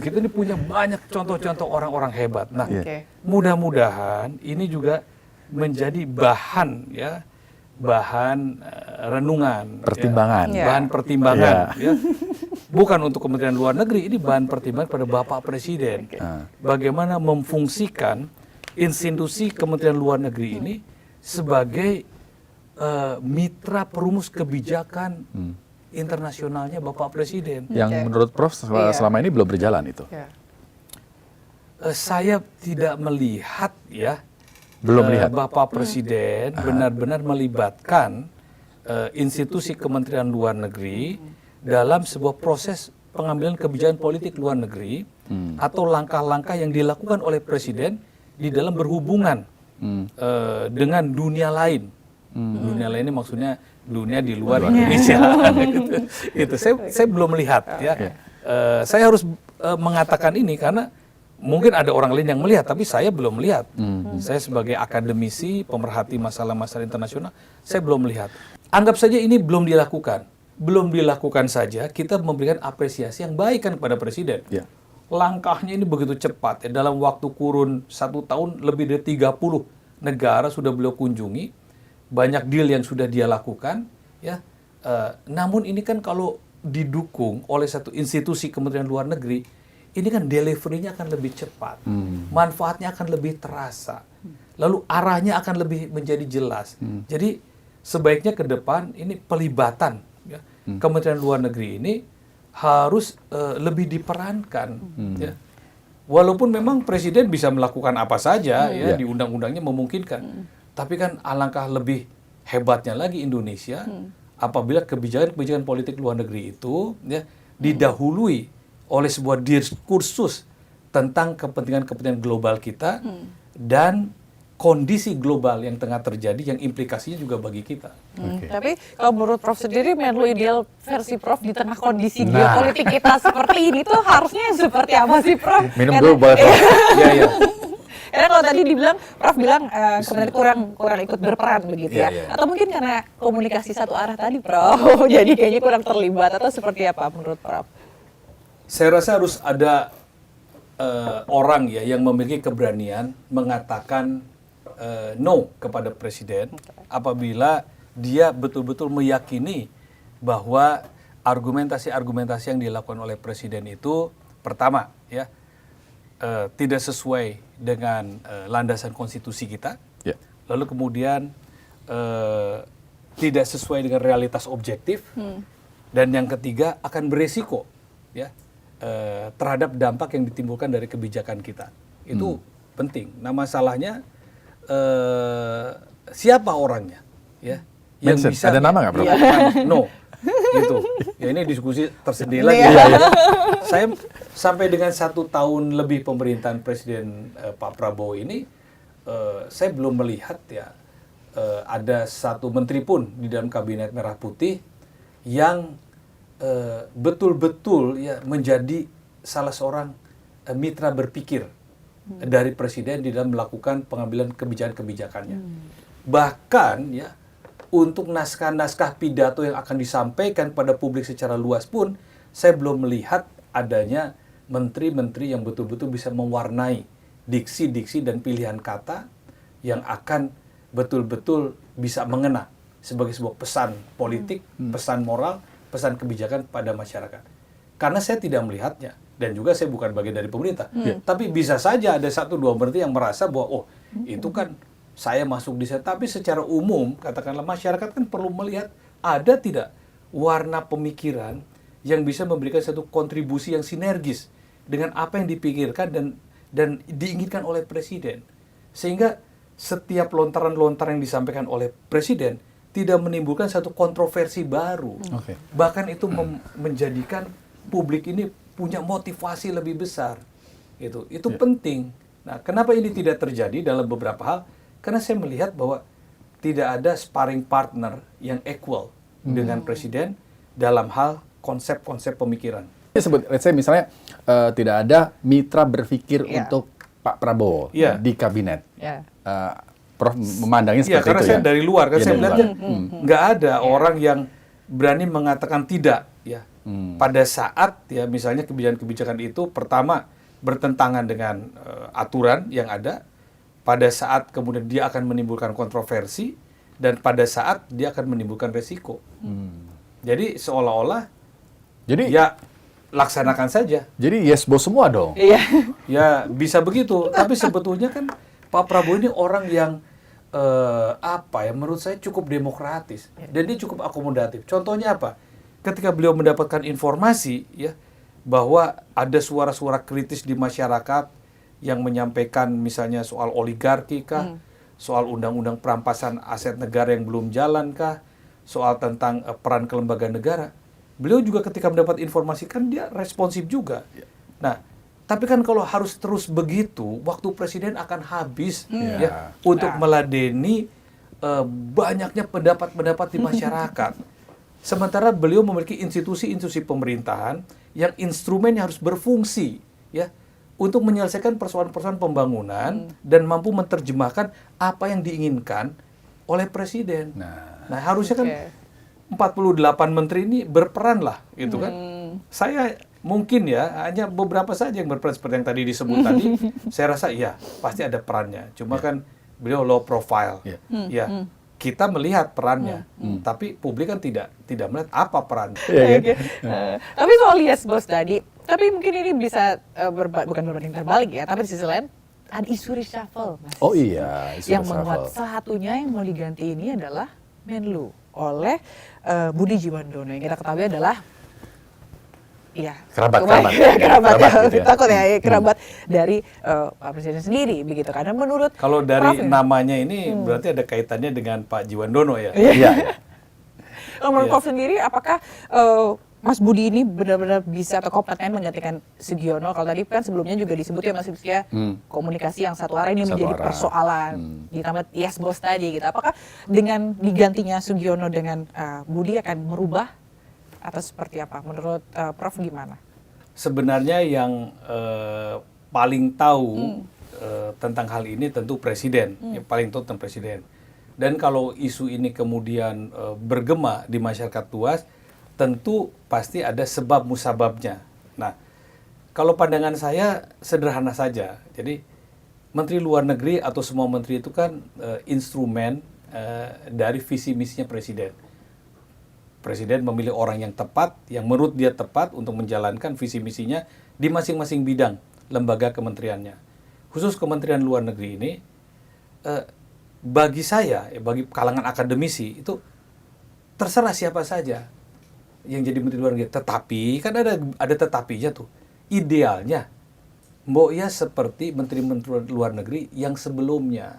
Kita ini punya banyak contoh-contoh orang-orang hebat. Nah, mudah-mudahan ini juga menjadi bahan ya, bahan renungan, pertimbangan, ya, bahan pertimbangan. Ya. Bukan untuk Kementerian Luar Negeri, ini bahan pertimbangan pada Bapak Presiden. Bagaimana memfungsikan institusi Kementerian Luar Negeri ini sebagai mitra perumus kebijakan internasionalnya Bapak Presiden. Yang menurut Prof selama ini belum berjalan itu. Saya tidak melihat ya. Belum melihat. Bapak Presiden benar-benar melibatkan institusi Kementerian Luar Negeri dalam sebuah proses pengambilan kebijakan politik luar negeri atau langkah-langkah yang dilakukan oleh Presiden di dalam berhubungan dengan dunia lain. Dunia lain ini maksudnya dunia di luar Indonesia. Gitu. Itu saya belum melihat ya. Saya harus mengatakan ini karena mungkin ada orang lain yang melihat, tapi saya belum melihat. Saya sebagai akademisi, pemerhati masalah-masalah internasional, saya belum melihat. Anggap saja ini belum dilakukan. Belum dilakukan saja, kita memberikan apresiasi yang baik kan kepada Presiden. Ya. Langkahnya ini begitu cepat. Ya. Dalam waktu kurun 1 tahun, lebih dari 30 negara sudah beliau kunjungi. Banyak deal yang sudah dia lakukan. Ya. Namun ini kan kalau didukung oleh satu institusi Kementerian Luar Negeri, ini kan delivery-nya akan lebih cepat, manfaatnya akan lebih terasa, lalu arahnya akan lebih menjadi jelas. Jadi sebaiknya ke depan ini pelibatan ya, Kementerian Luar Negeri ini harus lebih diperankan. Ya. Walaupun memang Presiden bisa melakukan apa saja ya di undang-undangnya memungkinkan, tapi kan alangkah lebih hebatnya lagi Indonesia apabila kebijakan-kebijakan politik luar negeri itu ya didahului oleh sebuah diskursus tentang kepentingan-kepentingan global kita dan kondisi global yang tengah terjadi yang implikasinya juga bagi kita. Tapi kalau menurut Prof sendiri, menlu ideal versi Prof di tengah kondisi geopolitik kita seperti ini tuh harusnya seperti apa sih, Prof? Minum dulu boleh, Prof. Iya. Karena kalau tadi dibilang, Prof bilang sebenarnya kurang ikut berperan begitu ya. Atau mungkin karena komunikasi satu arah tadi, Prof. Jadi kayaknya kurang terlibat atau seperti apa menurut Prof? Saya rasa harus ada orang ya yang memiliki keberanian mengatakan no kepada Presiden apabila dia betul-betul meyakini bahwa argumentasi-argumentasi yang dilakukan oleh Presiden itu pertama ya tidak sesuai dengan landasan konstitusi kita, lalu kemudian tidak sesuai dengan realitas objektif, dan yang ketiga akan beresiko ya terhadap dampak yang ditimbulkan dari kebijakan kita. Itu penting. Nah masalahnya siapa orangnya ya yang bisa ada nama nggak, Prof? No gitu ya, ini diskusi tersendiri lagi. Saya sampai dengan 1 tahun lebih pemerintahan Presiden Pak Prabowo ini saya belum melihat ya ada satu menteri pun di dalam kabinet Merah Putih yang betul-betul ya menjadi salah seorang mitra berpikir dari Presiden di dalam melakukan pengambilan kebijakan-kebijakannya. Bahkan ya untuk naskah-naskah pidato yang akan disampaikan pada publik secara luas pun saya belum melihat adanya menteri-menteri yang betul-betul bisa mewarnai diksi-diksi dan pilihan kata yang akan betul-betul bisa mengena sebagai sebuah pesan politik, pesan moral, pesan kebijakan pada masyarakat. Karena saya tidak melihatnya, dan juga saya bukan bagian dari pemerintah. Tapi bisa saja ada 1-2 menteri yang merasa bahwa, oh itu kan saya masuk di sana. Tapi secara umum, katakanlah masyarakat kan perlu melihat ada tidak warna pemikiran yang bisa memberikan satu kontribusi yang sinergis dengan apa yang dipikirkan dan diinginkan oleh Presiden. Sehingga setiap lontaran-lontaran yang disampaikan oleh Presiden tidak menimbulkan satu kontroversi baru. Bahkan itu menjadikan publik ini punya motivasi lebih besar. Itu penting. Nah, kenapa ini tidak terjadi dalam beberapa hal? Karena saya melihat bahwa tidak ada sparring partner yang equal dengan Presiden dalam hal konsep-konsep pemikiran. Let's say misalnya tidak ada mitra berpikir untuk Pak Prabowo di kabinet. Prof memandangnya seperti karena itu saya ya? dari luar kan saya melihatnya nggak ada orang yang berani mengatakan tidak ya pada saat ya misalnya kebijakan-kebijakan itu pertama bertentangan dengan aturan yang ada, pada saat kemudian dia akan menimbulkan kontroversi, dan pada saat dia akan menimbulkan resiko. Jadi seolah-olah ya laksanakan saja. Jadi yes bos semua dong. Ya bisa begitu, tapi sebetulnya kan Pak Prabowo ini orang yang menurut saya cukup demokratis dan dia cukup akomodatif. Contohnya apa? Ketika beliau mendapatkan informasi ya bahwa ada suara-suara kritis di masyarakat yang menyampaikan misalnya soal oligarki kah, soal undang-undang perampasan aset negara yang belum jalan kah, soal tentang peran kelembagaan negara. Beliau juga ketika mendapat informasi kan dia responsif juga. Nah, tapi kan kalau harus terus begitu, waktu Presiden akan habis ya untuk meladeni banyaknya pendapat-pendapat di masyarakat. Sementara beliau memiliki institusi-institusi pemerintahan yang instrumennya harus berfungsi, ya, untuk menyelesaikan persoalan-persoalan pembangunan dan mampu menerjemahkan apa yang diinginkan oleh presiden. Nah, harusnya kan 48 menteri ini berperan lah, gitu kan. Saya mungkin ya hanya beberapa saja yang berperan seperti yang tadi disebut tadi. Saya rasa iya pasti ada perannya. Cuma kan beliau low profile, ya. Kita melihat perannya, tapi publik kan tidak melihat apa perannya. Tapi soal yes bos tadi, tapi mungkin ini bisa bukan berbanding terbalik ya, tapi di sisi lain ada isu reshuffle, Mas. Oh iya, isu yang reshuffle. membuat salah satunya yang mau diganti ini adalah Menlu oleh Budi Jiwandono yang kita ketahui adalah Kerabat gitu ya. takut ya, kerabat dari Pak Presiden sendiri begitu. Karena menurut Kalau dari Prof, namanya ini berarti ada kaitannya dengan Pak Jiwandono ya. Iya. kalau menurut Prof sendiri, apakah Mas Budi ini benar-benar bisa atau kompeten menggantikan Sugiono? Kalau tadi kan sebelumnya juga disebut ya Mas Yusya, komunikasi yang satu arah ini Satu menjadi arah. persoalan. Ditambah yes bos tadi gitu. Apakah dengan digantinya Sugiono dengan Budi akan merubah atau seperti apa? Menurut Prof gimana? Sebenarnya yang paling tahu tentang hal ini tentu presiden, yang paling tahu tentang presiden. Dan kalau isu ini kemudian bergema di masyarakat luas, tentu pasti ada sebab musababnya. Nah, kalau pandangan saya sederhana saja. Jadi Menteri Luar Negeri atau semua menteri itu kan instrumen dari visi misinya presiden. Presiden memilih orang yang tepat, yang menurut dia tepat untuk menjalankan visi misinya di masing-masing bidang lembaga kementeriannya. Khusus Kementerian Luar Negeri ini, bagi saya, bagi kalangan akademisi itu terserah siapa saja yang jadi Menteri Luar Negeri. Tetapi kan ada tetapinya tuh. Idealnya, mbok ya seperti Menteri-Menteri Luar Negeri yang sebelumnya,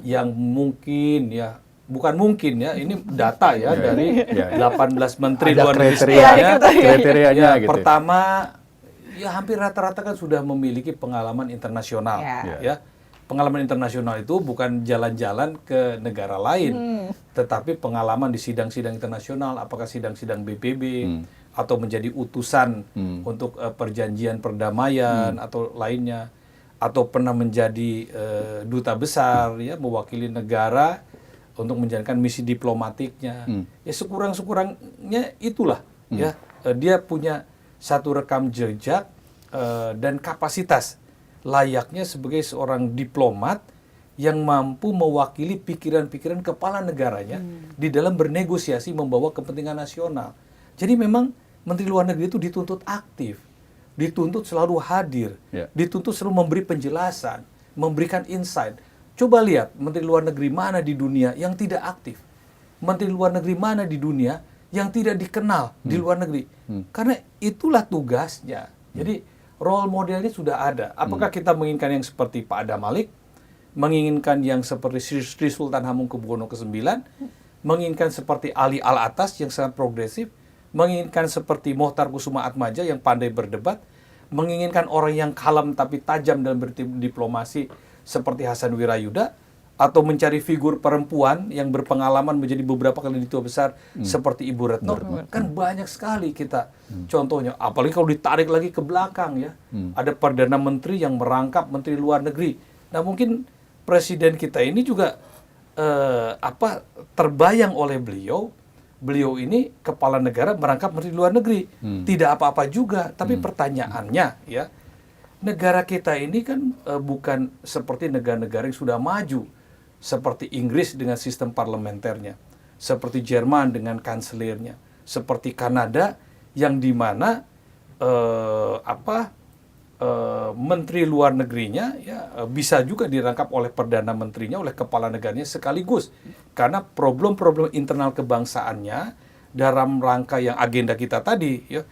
yang mungkin ya. Bukan mungkin ya, ini data ya dari 18 menteri Ada luar negeri kriterianya gitu. Pertama, ya hampir rata-rata kan sudah memiliki pengalaman internasional. Ya. Pengalaman internasional itu bukan jalan-jalan ke negara lain, tetapi pengalaman di sidang-sidang internasional, apakah sidang-sidang PBB, atau menjadi utusan untuk perjanjian perdamaian atau lainnya, atau pernah menjadi duta besar ya mewakili negara untuk menjalankan misi diplomatiknya. Ya sekurang-kurangnya itulah ya dia punya satu rekam jejak dan kapasitas layaknya sebagai seorang diplomat yang mampu mewakili pikiran-pikiran kepala negaranya di dalam bernegosiasi membawa kepentingan nasional. Jadi memang Menteri Luar Negeri itu dituntut aktif, dituntut selalu hadir, dituntut selalu memberi penjelasan, memberikan insight. Coba lihat Menteri Luar Negeri mana di dunia yang tidak aktif. Menteri Luar Negeri mana di dunia yang tidak dikenal di luar negeri. Karena itulah tugasnya. Jadi role modelnya sudah ada. Apakah kita menginginkan yang seperti Pak Adam Malik, menginginkan yang seperti Sri Sultan Hamengkubuwono ke-9, menginginkan seperti Ali Al-Atas yang sangat progresif, menginginkan seperti Mohtar Kusumaatmadja yang pandai berdebat, menginginkan orang yang kalem tapi tajam dalam berdiplomasi seperti Hasan Wirayuda, atau mencari figur perempuan yang berpengalaman menjadi beberapa kali duta besar seperti Ibu Retno. Kan banyak sekali kita contohnya, apalagi kalau ditarik lagi ke belakang ya. Ada Perdana Menteri yang merangkap Menteri Luar Negeri. Nah mungkin Presiden kita ini juga terbayang oleh beliau ini kepala negara merangkap Menteri Luar Negeri. Tidak apa-apa juga, tapi pertanyaannya ya, negara kita ini kan bukan seperti negara-negara yang sudah maju, seperti Inggris dengan sistem parlementernya, seperti Jerman dengan kanselernya, seperti Kanada yang dimana menteri luar negerinya ya bisa juga dirangkap oleh perdana menterinya, oleh kepala negaranya sekaligus, karena problem-problem internal kebangsaannya dalam rangka yang agenda kita tadi ya.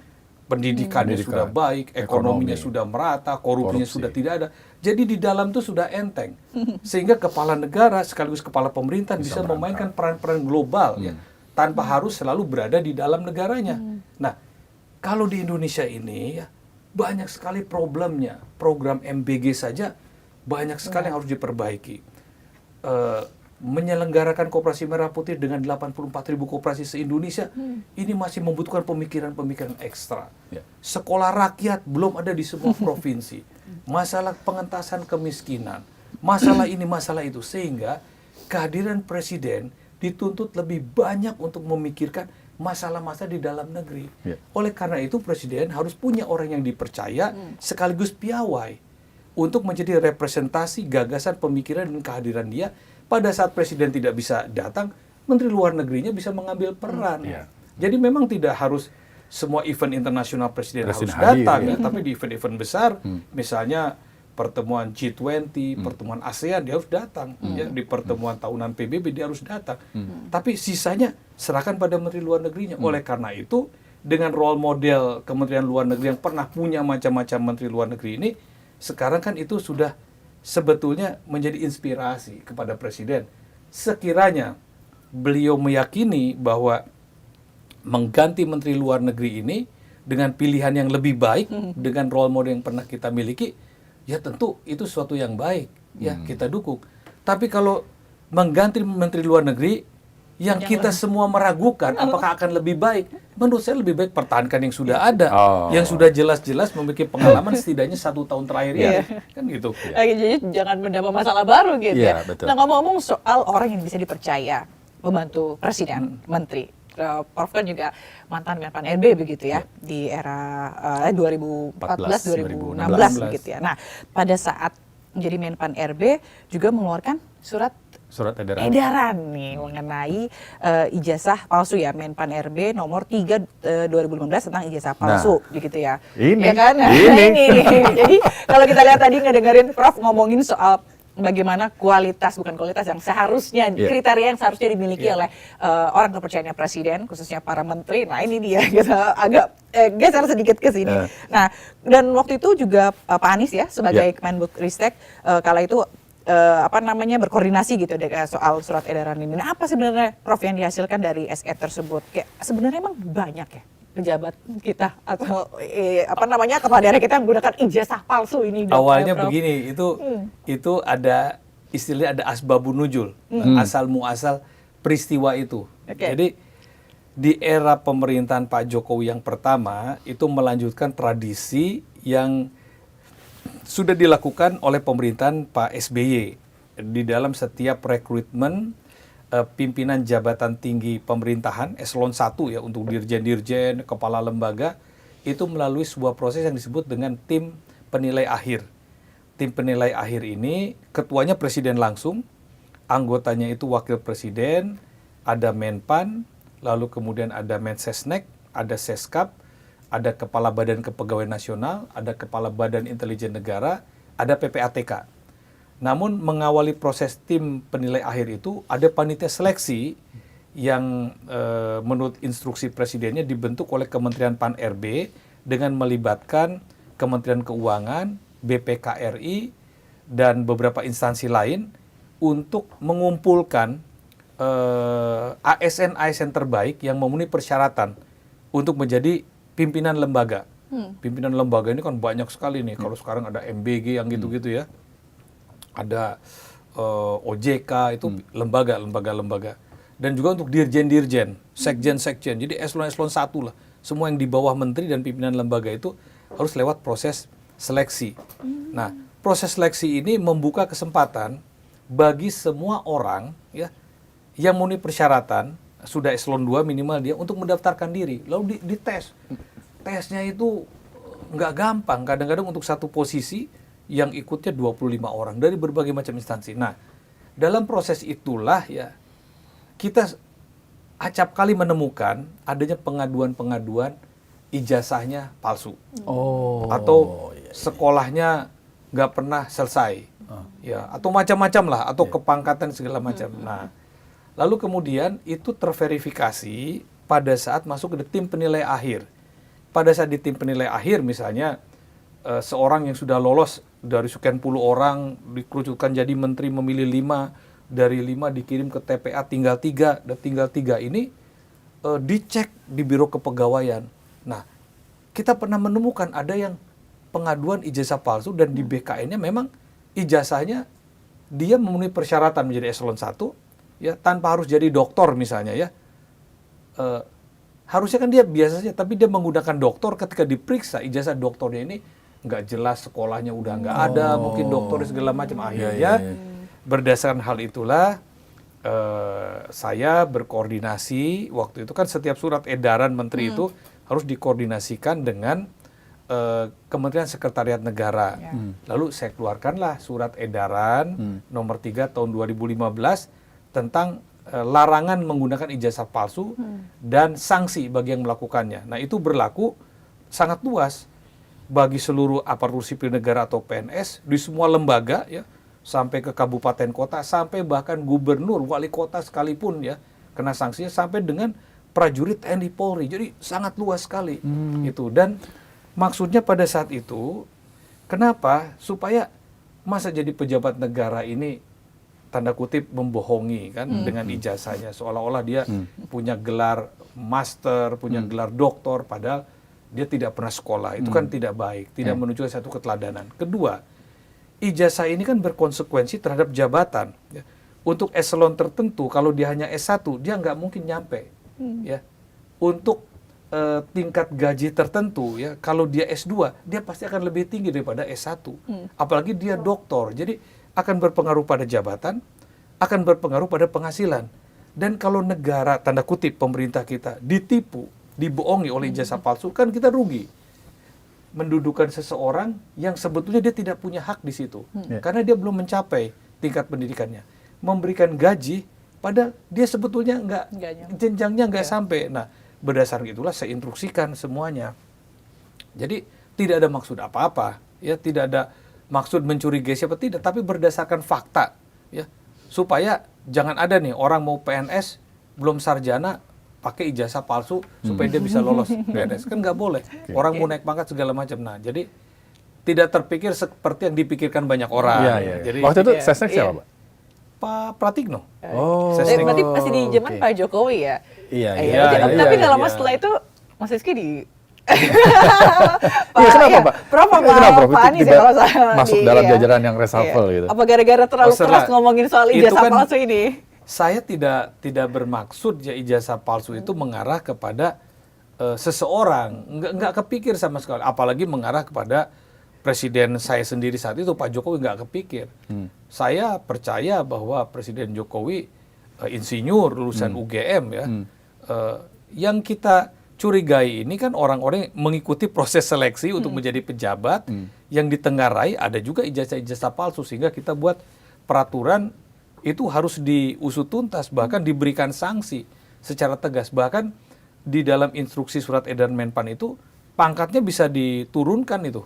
Pendidikannya sudah baik, ekonominya sudah merata, korupsinya sudah tidak ada. Jadi di dalam itu sudah enteng. Sehingga kepala negara sekaligus kepala pemerintahan bisa memainkan peran-peran global ya, tanpa harus selalu berada di dalam negaranya. Nah, kalau di Indonesia ini ya banyak sekali problemnya. Program MBG saja banyak sekali yang harus diperbaiki. menyelenggarakan Koperasi Merah Putih dengan 84.000 koperasi se-Indonesia, ini masih membutuhkan pemikiran-pemikiran ekstra. Ya. Sekolah rakyat belum ada di semua provinsi. Masalah pengentasan kemiskinan, masalah ini, masalah itu. Sehingga kehadiran Presiden dituntut lebih banyak untuk memikirkan masalah-masalah di dalam negeri. Ya. Oleh karena itu Presiden harus punya orang yang dipercaya sekaligus piawai untuk menjadi representasi gagasan, pemikiran, dan kehadiran dia. Pada saat Presiden tidak bisa datang, Menteri Luar Negerinya bisa mengambil peran. Ya. Jadi memang tidak harus semua event internasional Presiden harus hadir, datang, ya. ya. Tapi di event-event besar, misalnya pertemuan G20, pertemuan ASEAN, dia harus datang. Ya, di pertemuan tahunan PBB dia harus datang. Tapi sisanya serahkan pada Menteri Luar Negerinya. Oleh karena itu, dengan role model Kementerian Luar Negeri yang pernah punya macam-macam Menteri Luar Negeri ini, sekarang kan itu sudah sebetulnya menjadi inspirasi kepada Presiden. Sekiranya beliau meyakini bahwa mengganti Menteri Luar Negeri ini dengan pilihan yang lebih baik, dengan role model yang pernah kita miliki, ya tentu itu suatu yang baik, ya kita dukung. Tapi kalau mengganti Menteri Luar Negeri yang kita semua meragukan apakah akan lebih baik, menurut saya lebih baik pertahankan yang sudah ada, yang sudah jelas-jelas memiliki pengalaman setidaknya 1 tahun terakhir ya, kan gitu. Jadi jangan menambah masalah baru gitu Iya, ya. betul. Nah, ngomong-ngomong soal orang yang bisa dipercaya membantu presiden, menteri. Prof kan juga mantan Menpan RB begitu ya, di era 2014-2016 begitu ya. Nah, pada saat menjadi Menpan RB juga mengeluarkan surat edaran nih mengenai ijazah palsu ya, Menpan RB nomor 3 2015 tentang ijazah palsu begitu ya. Ini, ya kan? Ini. Jadi kalau kita lihat tadi ngedengerin Prof ngomongin soal bagaimana bukan kualitas yang seharusnya, kriteria yang seharusnya dimiliki oleh orang kepercayaannya Presiden, khususnya para menteri. Nah ini dia, kita agak geser sedikit ke sini. Nah, dan waktu itu juga Pak Anies ya, sebagai Kemenbukristek, kala itu berkoordinasi gitu soal surat edaran ini. Nah, apa sebenarnya Prof yang dihasilkan dari SE tersebut? Kayak sebenarnya emang banyak ya pejabat kita atau kepala daerah kita yang menggunakan ijazah palsu ini. Awalnya begini, itu ada istilahnya ada asbabun nuzul, asal muasal peristiwa itu. Jadi di era pemerintahan Pak Jokowi yang pertama itu melanjutkan tradisi yang sudah dilakukan oleh pemerintahan Pak SBY di dalam setiap rekrutmen pimpinan jabatan tinggi pemerintahan eselon 1 ya, untuk dirjen-dirjen, kepala lembaga, itu melalui sebuah proses yang disebut dengan tim penilai akhir. Tim penilai akhir ini ketuanya Presiden langsung, anggotanya itu wakil presiden, ada Menpan, lalu kemudian ada Mensesnek, ada Seskap, ada Kepala Badan Kepegawaian Nasional, ada Kepala Badan Intelijen Negara, ada PPATK. Namun mengawali proses tim penilai akhir itu ada panitia seleksi yang menurut instruksi presidennya dibentuk oleh Kementerian Pan RB dengan melibatkan Kementerian Keuangan, BPKRI, dan beberapa instansi lain untuk mengumpulkan ASN-ASN terbaik yang memenuhi persyaratan untuk menjadi pimpinan lembaga. Pimpinan lembaga ini kan banyak sekali nih. Kalau sekarang ada MBG yang gitu-gitu ya. Ada OJK, itu lembaga. Dan juga untuk dirjen-dirjen, sekjen-sekjen. Jadi eselon-eselon 1 lah. Semua yang di bawah menteri dan pimpinan lembaga itu harus lewat proses seleksi. Nah, proses seleksi ini membuka kesempatan bagi semua orang ya yang memenuhi persyaratan, sudah eselon 2 minimal dia, untuk mendaftarkan diri. Lalu dites. Tesnya itu nggak gampang. Kadang-kadang untuk satu posisi yang ikutnya 25 orang dari berbagai macam instansi. Nah, dalam proses itulah ya kita acap kali menemukan adanya pengaduan-pengaduan ijazahnya palsu. Atau sekolahnya nggak pernah selesai. Ya, atau macam-macam lah, atau kepangkatan segala macam. Nah, lalu kemudian itu terverifikasi pada saat masuk ke tim penilai akhir. Pada saat di tim penilai akhir misalnya seorang yang sudah lolos dari sekian puluh orang dikerucutkan jadi menteri, memilih 5, dari 5 dikirim ke TPA tinggal 3, dan tinggal 3 ini dicek di Biro Kepegawaian. Nah, kita pernah menemukan ada yang pengaduan ijazah palsu dan di BKN-nya memang ijazahnya dia memenuhi persyaratan menjadi eselon 1, ya tanpa harus jadi doktor misalnya ya. Harusnya kan dia biasa saja, tapi dia menggunakan doktor ketika diperiksa ijazah doktornya ini nggak jelas, sekolahnya udah nggak ada, mungkin dokter segala macam. Akhirnya berdasarkan hal itulah saya berkoordinasi waktu itu kan setiap surat edaran menteri itu harus dikoordinasikan dengan Kementerian Sekretariat Negara. Lalu saya keluarkanlah surat edaran nomor 3 tahun 2015 tentang larangan menggunakan ijazah palsu dan sanksi bagi yang melakukannya. Nah, itu berlaku sangat luas bagi seluruh aparatur sipil negara atau PNS di semua lembaga ya, sampai ke kabupaten kota, sampai bahkan gubernur, wali kota sekalipun ya kena sanksinya, sampai dengan prajurit TNI Polri. Jadi sangat luas sekali itu. Dan maksudnya pada saat itu kenapa? Supaya masa jadi pejabat negara ini tanda kutip membohongi kan dengan ijazahnya, seolah-olah dia punya gelar master, punya gelar doktor, padahal dia tidak pernah sekolah. Itu kan tidak baik, tidak menunjukkan satu keteladanan. Kedua, ijazah ini kan berkonsekuensi terhadap jabatan. Ya. Untuk eselon tertentu, kalau dia hanya S1, dia nggak mungkin nyampe. Ya. Untuk tingkat gaji tertentu, ya, kalau dia S2, dia pasti akan lebih tinggi daripada S1. Apalagi dia doktor. Jadi akan berpengaruh pada jabatan, akan berpengaruh pada penghasilan. Dan kalau negara, tanda kutip pemerintah kita, ditipu, dibohongi oleh ijazah palsu, kan kita rugi. Mendudukan seseorang yang sebetulnya dia tidak punya hak di situ. Karena dia belum mencapai tingkat pendidikannya. Memberikan gaji, padahal dia sebetulnya jenjangnya nggak sampai. Nah, berdasarkan itulah saya instruksikan semuanya. Jadi tidak ada maksud apa-apa, ya, tidak ada maksud mencurigai siapa, tidak, tapi berdasarkan fakta, ya, supaya jangan ada nih orang mau PNS belum sarjana pakai ijazah palsu supaya dia bisa lolos PNS, kan nggak boleh. Orang mau naik pangkat segala macam. Nah, jadi tidak terpikir seperti yang dipikirkan banyak orang. Jadi waktu itu sesnek siapa, Pak? Pak Pratikno. Berarti masih di zaman Pak Jokowi ya? Iya. Tapi nggak lama setelah itu Mas Rizky di Kenapa, Pak? Kenapa Pak Anies ya kalau saya masuk dalam jajaran yang reshuffle gitu? Apa gara-gara terlalu keras ngomongin soal ijazah palsu ini? Saya tidak bermaksud ya ijazah palsu itu mengarah kepada seseorang, nggak kepikir sama sekali. Apalagi mengarah kepada presiden saya sendiri saat itu, Pak Jokowi, nggak kepikir. Saya percaya bahwa Presiden Jokowi insinyur lulusan UGM ya, yang kita curigai ini kan orang-orang yang mengikuti proses seleksi untuk menjadi pejabat yang ditengarai ada juga ijazah-ijazah palsu, sehingga kita buat peraturan itu harus diusut tuntas, bahkan diberikan sanksi secara tegas. Bahkan di dalam instruksi surat edaran Menpan itu pangkatnya bisa diturunkan itu.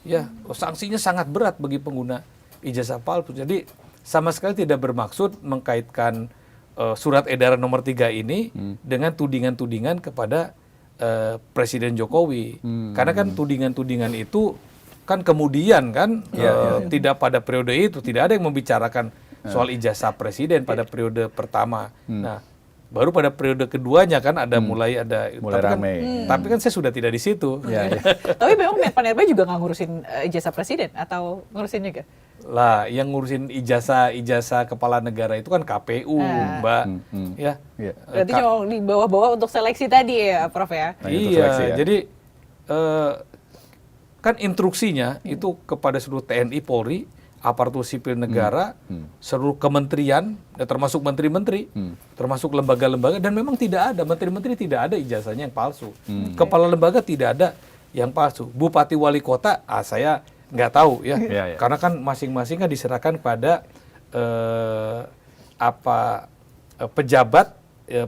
Ya, sanksinya sangat berat bagi pengguna ijazah palsu. Jadi sama sekali tidak bermaksud mengkaitkan surat edaran nomor 3 ini dengan tudingan-tudingan kepada Presiden Jokowi. Karena kan tudingan-tudingan itu kan kemudian kan tidak pada periode itu, tidak ada yang membicarakan soal ijazah presiden pada periode pertama. Nah, baru pada periode keduanya kan ada mulai ramai. Tapi kan saya sudah tidak di situ. Tapi memang Menpan RB juga nggak ngurusin ijazah presiden atau ngurusin juga? Lah, yang ngurusin ijazah kepala negara itu kan KPU, Mbak. Ya. Berarti cuma di bawah-bawah untuk seleksi tadi ya, Prof ya? Iya, jadi kan instruksinya itu kepada seluruh TNI, Polri, aparatur sipil negara, seluruh kementerian, termasuk menteri-menteri, termasuk lembaga-lembaga, dan memang tidak ada, menteri-menteri tidak ada ijazahnya yang palsu. Kepala lembaga tidak ada yang palsu. Bupati wali kota, saya nggak tahu ya, karena kan masing-masing kan diserahkan pada pejabat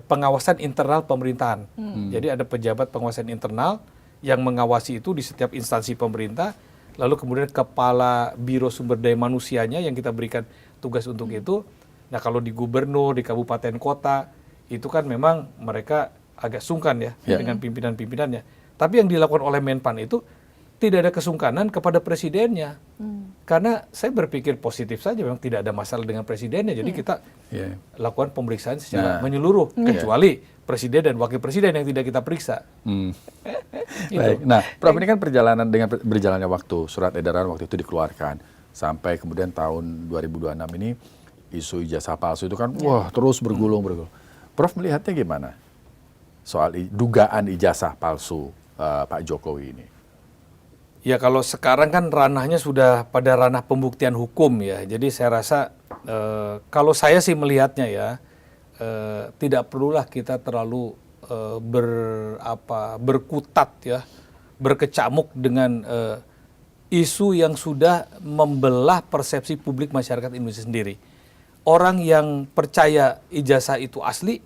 pengawasan internal pemerintahan. Jadi ada pejabat pengawasan internal yang mengawasi itu di setiap instansi pemerintah. Lalu kemudian kepala biro sumber daya manusianya yang kita berikan tugas untuk itu. Nah, kalau di gubernur, di kabupaten kota, itu kan memang mereka agak sungkan ya dengan pimpinan-pimpinannya. Tapi yang dilakukan oleh Menpan itu tidak ada kesungkanan kepada presidennya. Karena saya berpikir positif saja, memang tidak ada masalah dengan presidennya. Jadi kita lakukan pemeriksaan secara menyeluruh, kecuali presiden dan wakil presiden yang tidak kita periksa. Baik. Nah, Prof, ini kan perjalanan dengan berjalannya waktu, surat edaran waktu itu dikeluarkan sampai kemudian tahun 2026 ini isu ijazah palsu itu kan wah terus bergulung. Prof melihatnya gimana soal dugaan ijazah palsu Pak Jokowi ini? Ya kalau sekarang kan ranahnya sudah pada ranah pembuktian hukum ya. Jadi saya rasa kalau saya sih melihatnya ya tidak perlulah kita terlalu berkutat ya, berkecamuk dengan isu yang sudah membelah persepsi publik masyarakat Indonesia sendiri. Orang yang percaya ijazah itu asli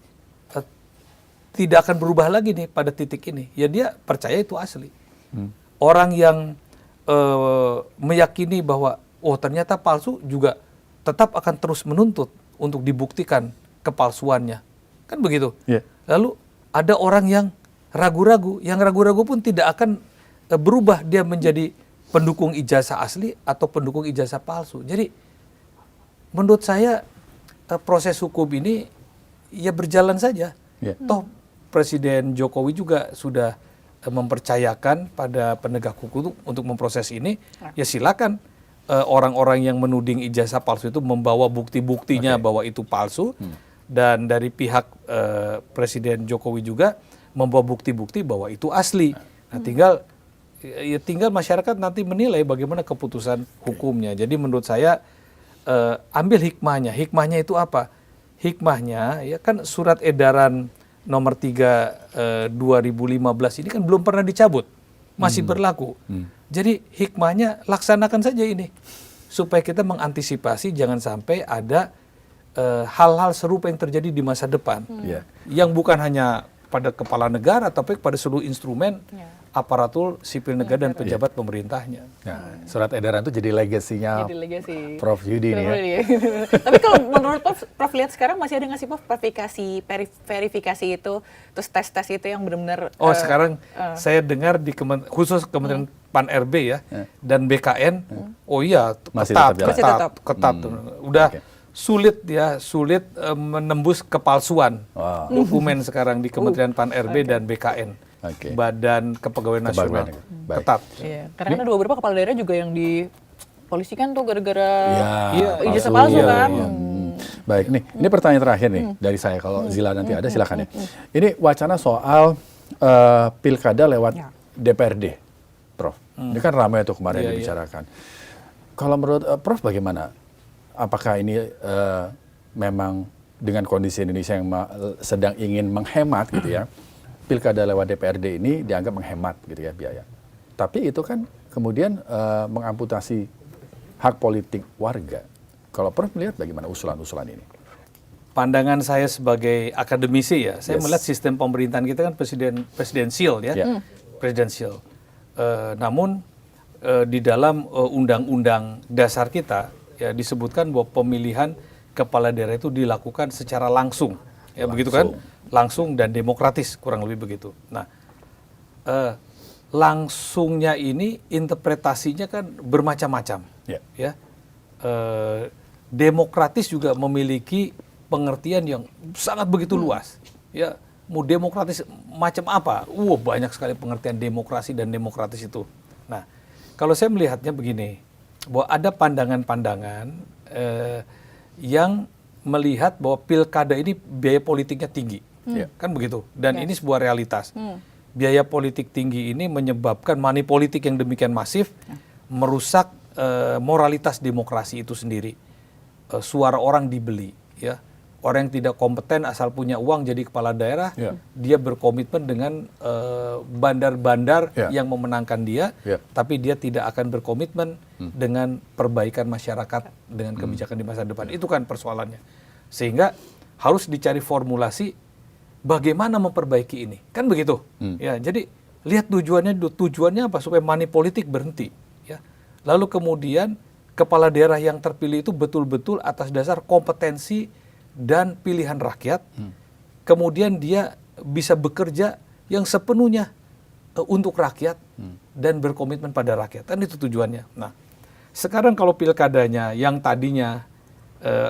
tidak akan berubah lagi nih pada titik ini. Ya dia percaya itu asli. Orang yang meyakini bahwa ternyata palsu juga tetap akan terus menuntut untuk dibuktikan kepalsuannya. Kan begitu. Yeah. Lalu ada orang yang ragu-ragu pun tidak akan berubah dia menjadi pendukung ijazah asli atau pendukung ijazah palsu. Jadi menurut saya proses hukum ini ya berjalan saja. Yeah. Toh Presiden Jokowi juga sudah mempercayakan pada penegak hukum untuk memproses ini. Ya silakan orang-orang yang menuding ijazah palsu itu membawa bukti-buktinya bahwa itu palsu. Dan dari pihak Presiden Jokowi juga membawa bukti-bukti bahwa itu asli. Nah, tinggal masyarakat nanti menilai bagaimana keputusan hukumnya. Jadi menurut saya ambil hikmahnya. Hikmahnya itu apa? Hikmahnya ya kan surat edaran nomor 3 2015 ini kan belum pernah dicabut. Masih berlaku. Jadi hikmahnya laksanakan saja ini. Supaya kita mengantisipasi jangan sampai ada hal-hal serupa yang terjadi di masa depan, yang bukan hanya pada kepala negara, tapi pada seluruh instrumen aparatur sipil negara dan pejabat pemerintahnya. Nah, surat edaran itu jadi legasinya Prof Yudi nih ya. Tapi kalau menurut Prof lihat sekarang masih ada nggak sih Prof verifikasi itu, terus tes itu yang benar-benar? Sekarang saya dengar di khusus Kementerian Pan-RB ya dan BKN, Masih ketat. Udah sulit menembus kepalsuan dokumen sekarang di Kementerian Pan-RB dan BKN, Badan Kepegawaian Nasional, ketat. Iya, karena kan ada beberapa kepala daerah juga yang dipolisikan tuh gara-gara ijazah palsu, palsu kan. Baik, ini pertanyaan terakhir nih dari saya. Kalau Zila nanti ada silakan ya. Ini wacana soal pilkada lewat DPRD, Prof. Ini kan ramai tuh kemarin dibicarakan. Kalau menurut Prof bagaimana? Apakah ini memang dengan kondisi Indonesia yang sedang ingin menghemat gitu ya, pilkada lewat DPRD ini dianggap menghemat gitu ya biaya. Tapi itu kan kemudian mengamputasi hak politik warga. Kalau Prof melihat bagaimana usulan-usulan ini? Pandangan saya sebagai akademisi ya, saya melihat sistem pemerintahan kita kan presidensial ya, presidensial. Namun di dalam undang-undang dasar kita ya disebutkan bahwa pemilihan kepala daerah itu dilakukan secara langsung, ya begitu kan? Langsung dan demokratis kurang lebih begitu. Nah, langsungnya ini interpretasinya kan bermacam-macam, ya. Demokratis juga memiliki pengertian yang sangat begitu luas, ya. Mau demokratis macam apa? Banyak sekali pengertian demokrasi dan demokratis itu. Nah, kalau saya melihatnya begini. Bahwa ada pandangan-pandangan yang melihat bahwa pilkada ini biaya politiknya tinggi, kan begitu. Dan ini sebuah realitas. Biaya politik tinggi ini menyebabkan money politik yang demikian masif merusak moralitas demokrasi itu sendiri. Suara orang dibeli, ya. Orang yang tidak kompeten asal punya uang jadi kepala daerah, dia berkomitmen dengan bandar-bandar yang memenangkan dia, tapi dia tidak akan berkomitmen dengan perbaikan masyarakat dengan kebijakan di masa depan. Itu kan persoalannya. Sehingga harus dicari formulasi bagaimana memperbaiki ini. Kan begitu. Ya, jadi lihat tujuannya apa supaya money politik berhenti, ya. Lalu kemudian kepala daerah yang terpilih itu betul-betul atas dasar kompetensi dan pilihan rakyat, kemudian dia bisa bekerja yang sepenuhnya untuk rakyat dan berkomitmen pada rakyat. Kan itu tujuannya. Nah, sekarang kalau pilkadanya yang tadinya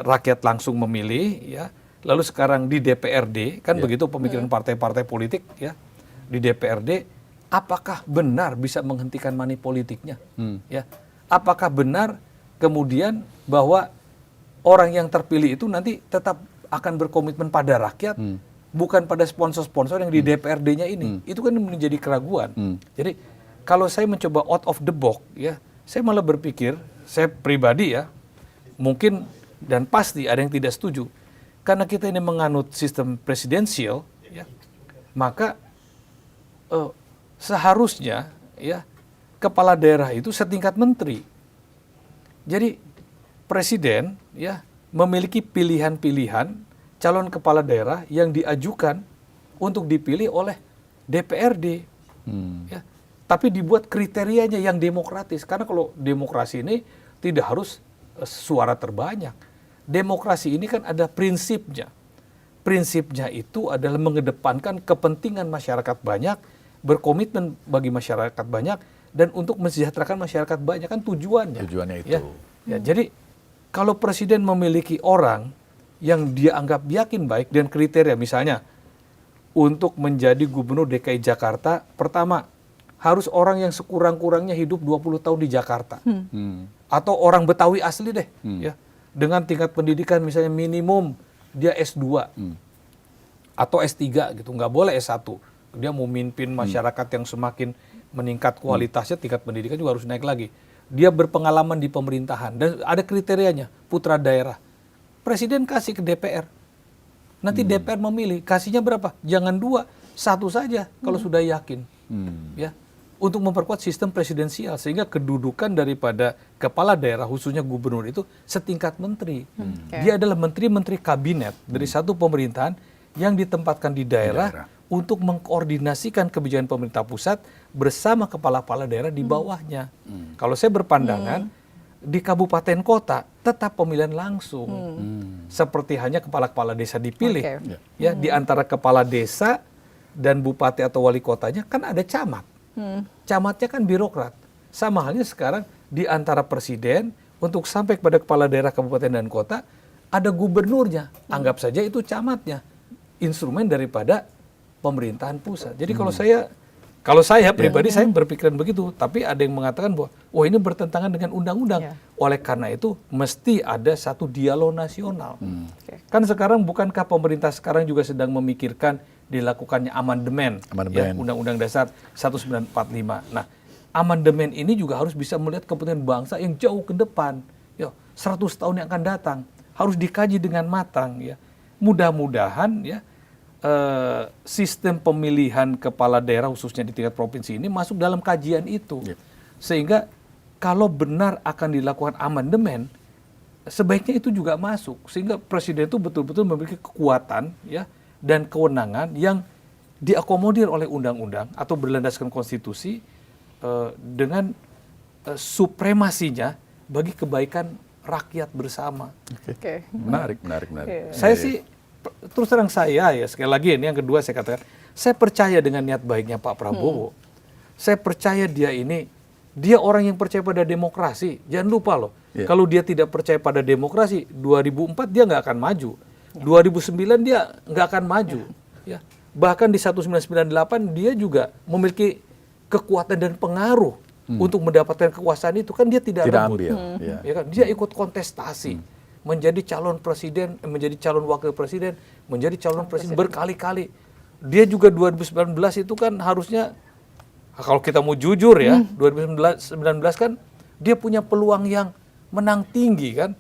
rakyat langsung memilih, ya, lalu sekarang di DPRD, kan begitu pemikiran partai-partai politik, ya, di DPRD, apakah benar bisa menghentikan money politiknya? Ya, apakah benar kemudian bahwa orang yang terpilih itu nanti tetap akan berkomitmen pada rakyat, bukan pada sponsor-sponsor yang di DPRD-nya ini. Itu kan menjadi keraguan. Jadi kalau saya mencoba out of the box, ya, saya malah berpikir, saya pribadi ya, mungkin dan pasti ada yang tidak setuju. Karena kita ini menganut sistem presidensial, ya, maka seharusnya ya kepala daerah itu setingkat menteri. Jadi presiden ya memiliki pilihan-pilihan calon kepala daerah yang diajukan untuk dipilih oleh DPRD. Ya. Tapi dibuat kriterianya yang demokratis. Karena kalau demokrasi ini tidak harus suara terbanyak. Demokrasi ini kan ada prinsipnya. Prinsipnya itu adalah mengedepankan kepentingan masyarakat banyak, berkomitmen bagi masyarakat banyak, dan untuk mensejahterakan masyarakat banyak kan tujuannya. Tujuannya itu. Ya, jadi kalau presiden memiliki orang yang dia anggap yakin baik dan kriteria, misalnya untuk menjadi gubernur DKI Jakarta, pertama harus orang yang sekurang-kurangnya hidup 20 tahun di Jakarta. Atau orang Betawi asli deh, ya. Dengan tingkat pendidikan misalnya minimum dia S2 atau S3 gitu, nggak boleh S1. Dia mau mimpin masyarakat yang semakin meningkat kualitasnya, tingkat pendidikan juga harus naik lagi. Dia berpengalaman di pemerintahan dan ada kriterianya, putra daerah. Presiden kasih ke DPR. Nanti DPR memilih, kasihnya berapa? Jangan 2, 1 saja kalau sudah yakin. Ya. Untuk memperkuat sistem presidensial sehingga kedudukan daripada kepala daerah khususnya gubernur itu setingkat menteri. Dia adalah menteri-menteri kabinet dari satu pemerintahan yang ditempatkan di daerah untuk mengkoordinasikan kebijakan pemerintah pusat bersama kepala-kepala daerah di bawahnya. Kalau saya berpandangan di kabupaten kota tetap pemilihan langsung. Seperti hanya kepala-kepala desa dipilih. Ya, di antara kepala desa dan bupati atau wali kotanya kan ada camat. Camatnya kan birokrat. Sama halnya sekarang di antara presiden untuk sampai kepada kepala daerah kabupaten dan kota ada gubernurnya. Anggap saja itu camatnya. Instrumen daripada pemerintahan pusat. Jadi kalau saya pribadi saya berpikiran begitu, tapi ada yang mengatakan bahwa ini bertentangan dengan undang-undang. Oleh karena itu mesti ada satu dialog nasional. Kan sekarang bukankah pemerintah sekarang juga sedang memikirkan dilakukannya amandemen. Ya, Undang-Undang Dasar 1945. Nah, amandemen ini juga harus bisa melihat kepentingan bangsa yang jauh ke depan. Ya, 100 tahun yang akan datang harus dikaji dengan matang. Ya, mudah-mudahan ya sistem pemilihan kepala daerah khususnya di tingkat provinsi ini masuk dalam kajian itu. Sehingga kalau benar akan dilakukan amandemen, sebaiknya itu juga masuk. Sehingga presiden itu betul-betul memiliki kekuatan ya dan kewenangan yang diakomodir oleh undang-undang atau berlandaskan konstitusi dengan supremasinya bagi kebaikan rakyat bersama. Menarik. Saya sih terus terang saya ya sekali lagi ini yang kedua saya katakan saya percaya dengan niat baiknya Pak Prabowo. Saya percaya dia orang yang percaya pada demokrasi. Jangan lupa loh, kalau dia tidak percaya pada demokrasi, 2004 dia nggak akan maju. 2009 dia nggak akan maju. Ya. Bahkan di 1998 dia juga memiliki kekuatan dan pengaruh untuk mendapatkan kekuasaan itu kan dia tidak rebut. Ya kan? Dia ikut kontestasi, menjadi calon presiden, menjadi calon wakil presiden, menjadi calon presiden berkali-kali. Dia juga 2019 itu kan harusnya kalau kita mau jujur ya, 2019 kan dia punya peluang yang menang tinggi kan,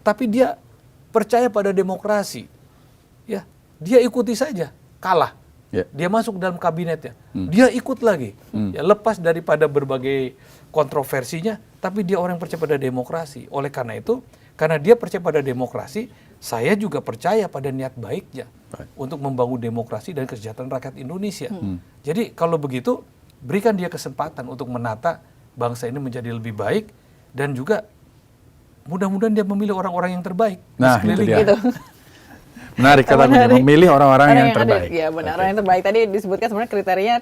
tapi dia percaya pada demokrasi, ya dia ikuti saja, kalah, dia masuk dalam kabinetnya, dia ikut lagi, ya lepas daripada berbagai kontroversinya, tapi dia orang yang percaya pada demokrasi. Oleh karena itu, karena dia percaya pada demokrasi, saya juga percaya pada niat baiknya untuk membangun demokrasi dan kesejahteraan rakyat Indonesia. Jadi kalau begitu, berikan dia kesempatan untuk menata bangsa ini menjadi lebih baik dan juga mudah-mudahan dia memilih orang-orang yang terbaik. Nah, itu dia. Gitu. Menarik kata memilih orang-orang yang terbaik. Ya benar, orang yang terbaik. Tadi disebutkan sebenarnya kriterianya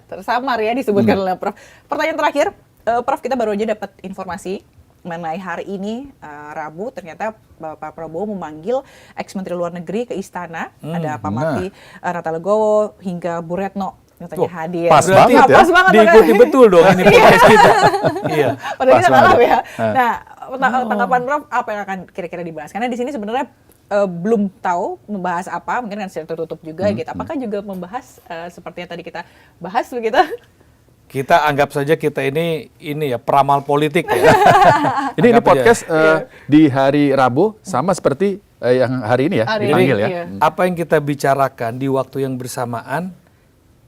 tersamar ya disebutkan oleh Prof. Pertanyaan terakhir, Prof, kita baru aja dapat informasi mengenai hari ini Rabu ternyata Pak Prabowo memanggil ex-menteri luar negeri ke istana, ada Pak Marty Natalegowo hingga Bu Retno. Hadir. Pas banget ya. Pas banget diikuti betul dong ini podcast kita. Padahal kita malam ya. Nah, tanggapan Prof apa yang akan kira-kira dibahas? Karena di sini sebenarnya belum tahu membahas apa, mungkin kan secara tertutup juga gitu. Apakah juga membahas seperti yang tadi kita bahas begitu? Kita anggap saja kita ini ya peramal politik ya. Ini Anggap podcast aja. di hari Rabu sama seperti yang hari ini ya, Hari dipanggil ini, ya. iya. Apa yang kita bicarakan di waktu yang bersamaan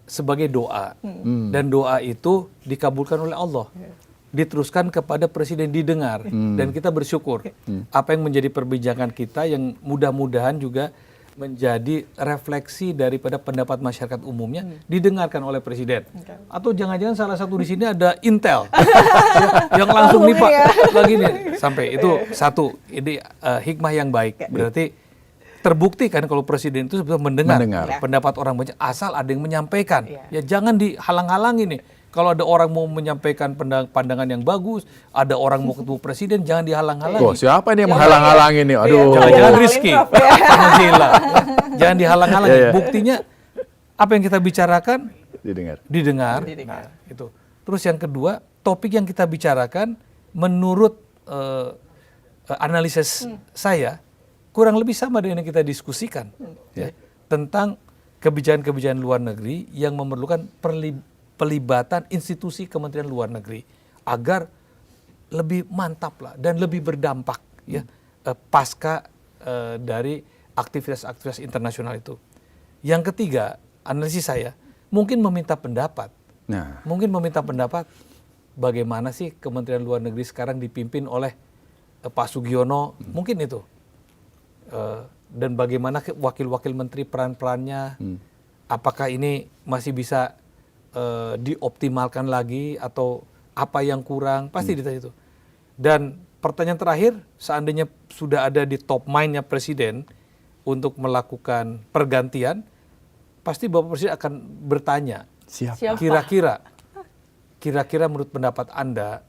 sebagai doa. Dan doa itu dikabulkan oleh Allah. Diteruskan kepada presiden, didengar. Dan kita bersyukur. Apa yang menjadi perbincangan kita yang mudah-mudahan juga menjadi refleksi daripada pendapat masyarakat umumnya didengarkan oleh presiden. Atau jangan-jangan salah satu di sini ada intel yang langsung nih Pak lagi nih sampai itu satu ini hikmah yang baik. Berarti terbukti kan kalau presiden itu sebetulnya mendengar pendapat orang banyak asal ada yang menyampaikan. Ya jangan dihalang-halangi nih. Kalau ada orang mau menyampaikan pandangan yang bagus, ada orang mau ketemu presiden, jangan dihalang-halangi. Wah, siapa ini yang menghalang-halangi nih? Aduh. Jangan-jangan Rizky sama Sheila. Jangan dihalang-halangi. Buktinya apa yang kita bicarakan didengar. Nah, itu. Terus yang kedua, topik yang kita bicarakan menurut analisis saya kurang lebih sama dengan yang kita diskusikan ya, tentang kebijakan-kebijakan luar negeri yang memerlukan pelibatan institusi Kementerian Luar Negeri agar lebih mantap lah dan lebih berdampak ya pasca dari aktivitas-aktivitas internasional itu. Yang ketiga, analisis saya mungkin meminta pendapat. Mungkin meminta pendapat bagaimana sih Kementerian Luar Negeri sekarang dipimpin oleh Pak Sugiono, mungkin itu. Dan bagaimana wakil-wakil menteri peran-perannya, apakah ini masih bisa dioptimalkan lagi atau apa yang kurang, pasti ditanya itu. Dan pertanyaan terakhir, seandainya sudah ada di top mind-nya presiden untuk melakukan pergantian, pasti Bapak Presiden akan bertanya, Siapa? kira-kira menurut pendapat Anda,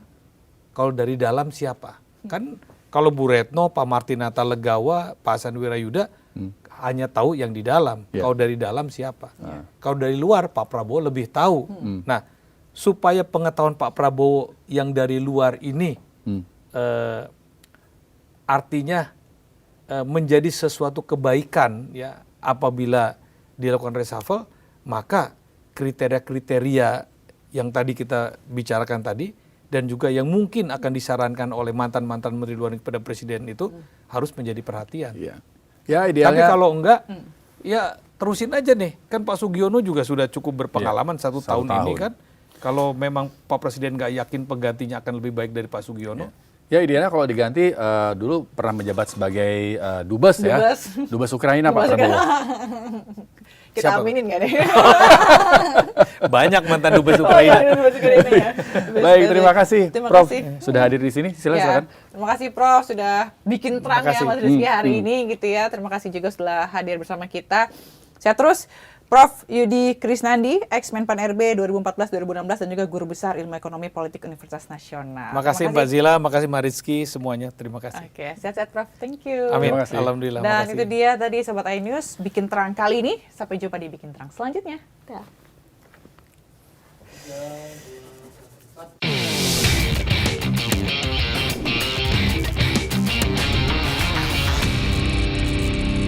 kalau dari dalam siapa? Kan kalau Bu Retno, Pak Martinata Legawa, Pak Hasan Wirayuda hanya tahu yang di dalam. Kalau dari dalam siapa? Kalau dari luar Pak Prabowo lebih tahu. Nah, supaya pengetahuan Pak Prabowo yang dari luar ini artinya menjadi sesuatu kebaikan ya apabila dilakukan reshuffle, maka kriteria-kriteria yang tadi kita bicarakan tadi dan juga yang mungkin akan disarankan oleh mantan-mantan Menteri Luar Negeri kepada Presiden itu harus menjadi perhatian. Ya, idealnya. Tapi kalau enggak, ya terusin aja nih. Kan Pak Sugiono juga sudah cukup berpengalaman satu tahun ini kan. Kalau memang Pak Presiden nggak yakin penggantinya akan lebih baik dari Pak Sugiono. Ya idealnya kalau diganti, dulu pernah menjabat sebagai Dubes ya. Dubes Ukraina Pak Prabowo. Kita Siapa? aminin nggak deh? Banyak mantan Dubes Ukraina. Baik, terima kasih Prof sudah hadir di sini. Silakan. Terima kasih Prof sudah bikin terang ya Mas Rizky hari ini gitu ya. Terima kasih juga sudah hadir bersama kita. Saya terus Prof Yudi Krisnandi, ex-Menpan RB 2014-2016 dan juga Guru Besar Ilmu Ekonomi Politik Universitas Nasional. Terima kasih Mbak Zila, makasih Mbak Rizky, semuanya terima kasih. Oke, sehat-sehat Prof. Thank you. Amin. Terima kasih. Alhamdulillah. Dan makasih. itu dia tadi Sobat iNews Bikin Terang kali ini. Sampai jumpa di Bikin Terang selanjutnya. Dah.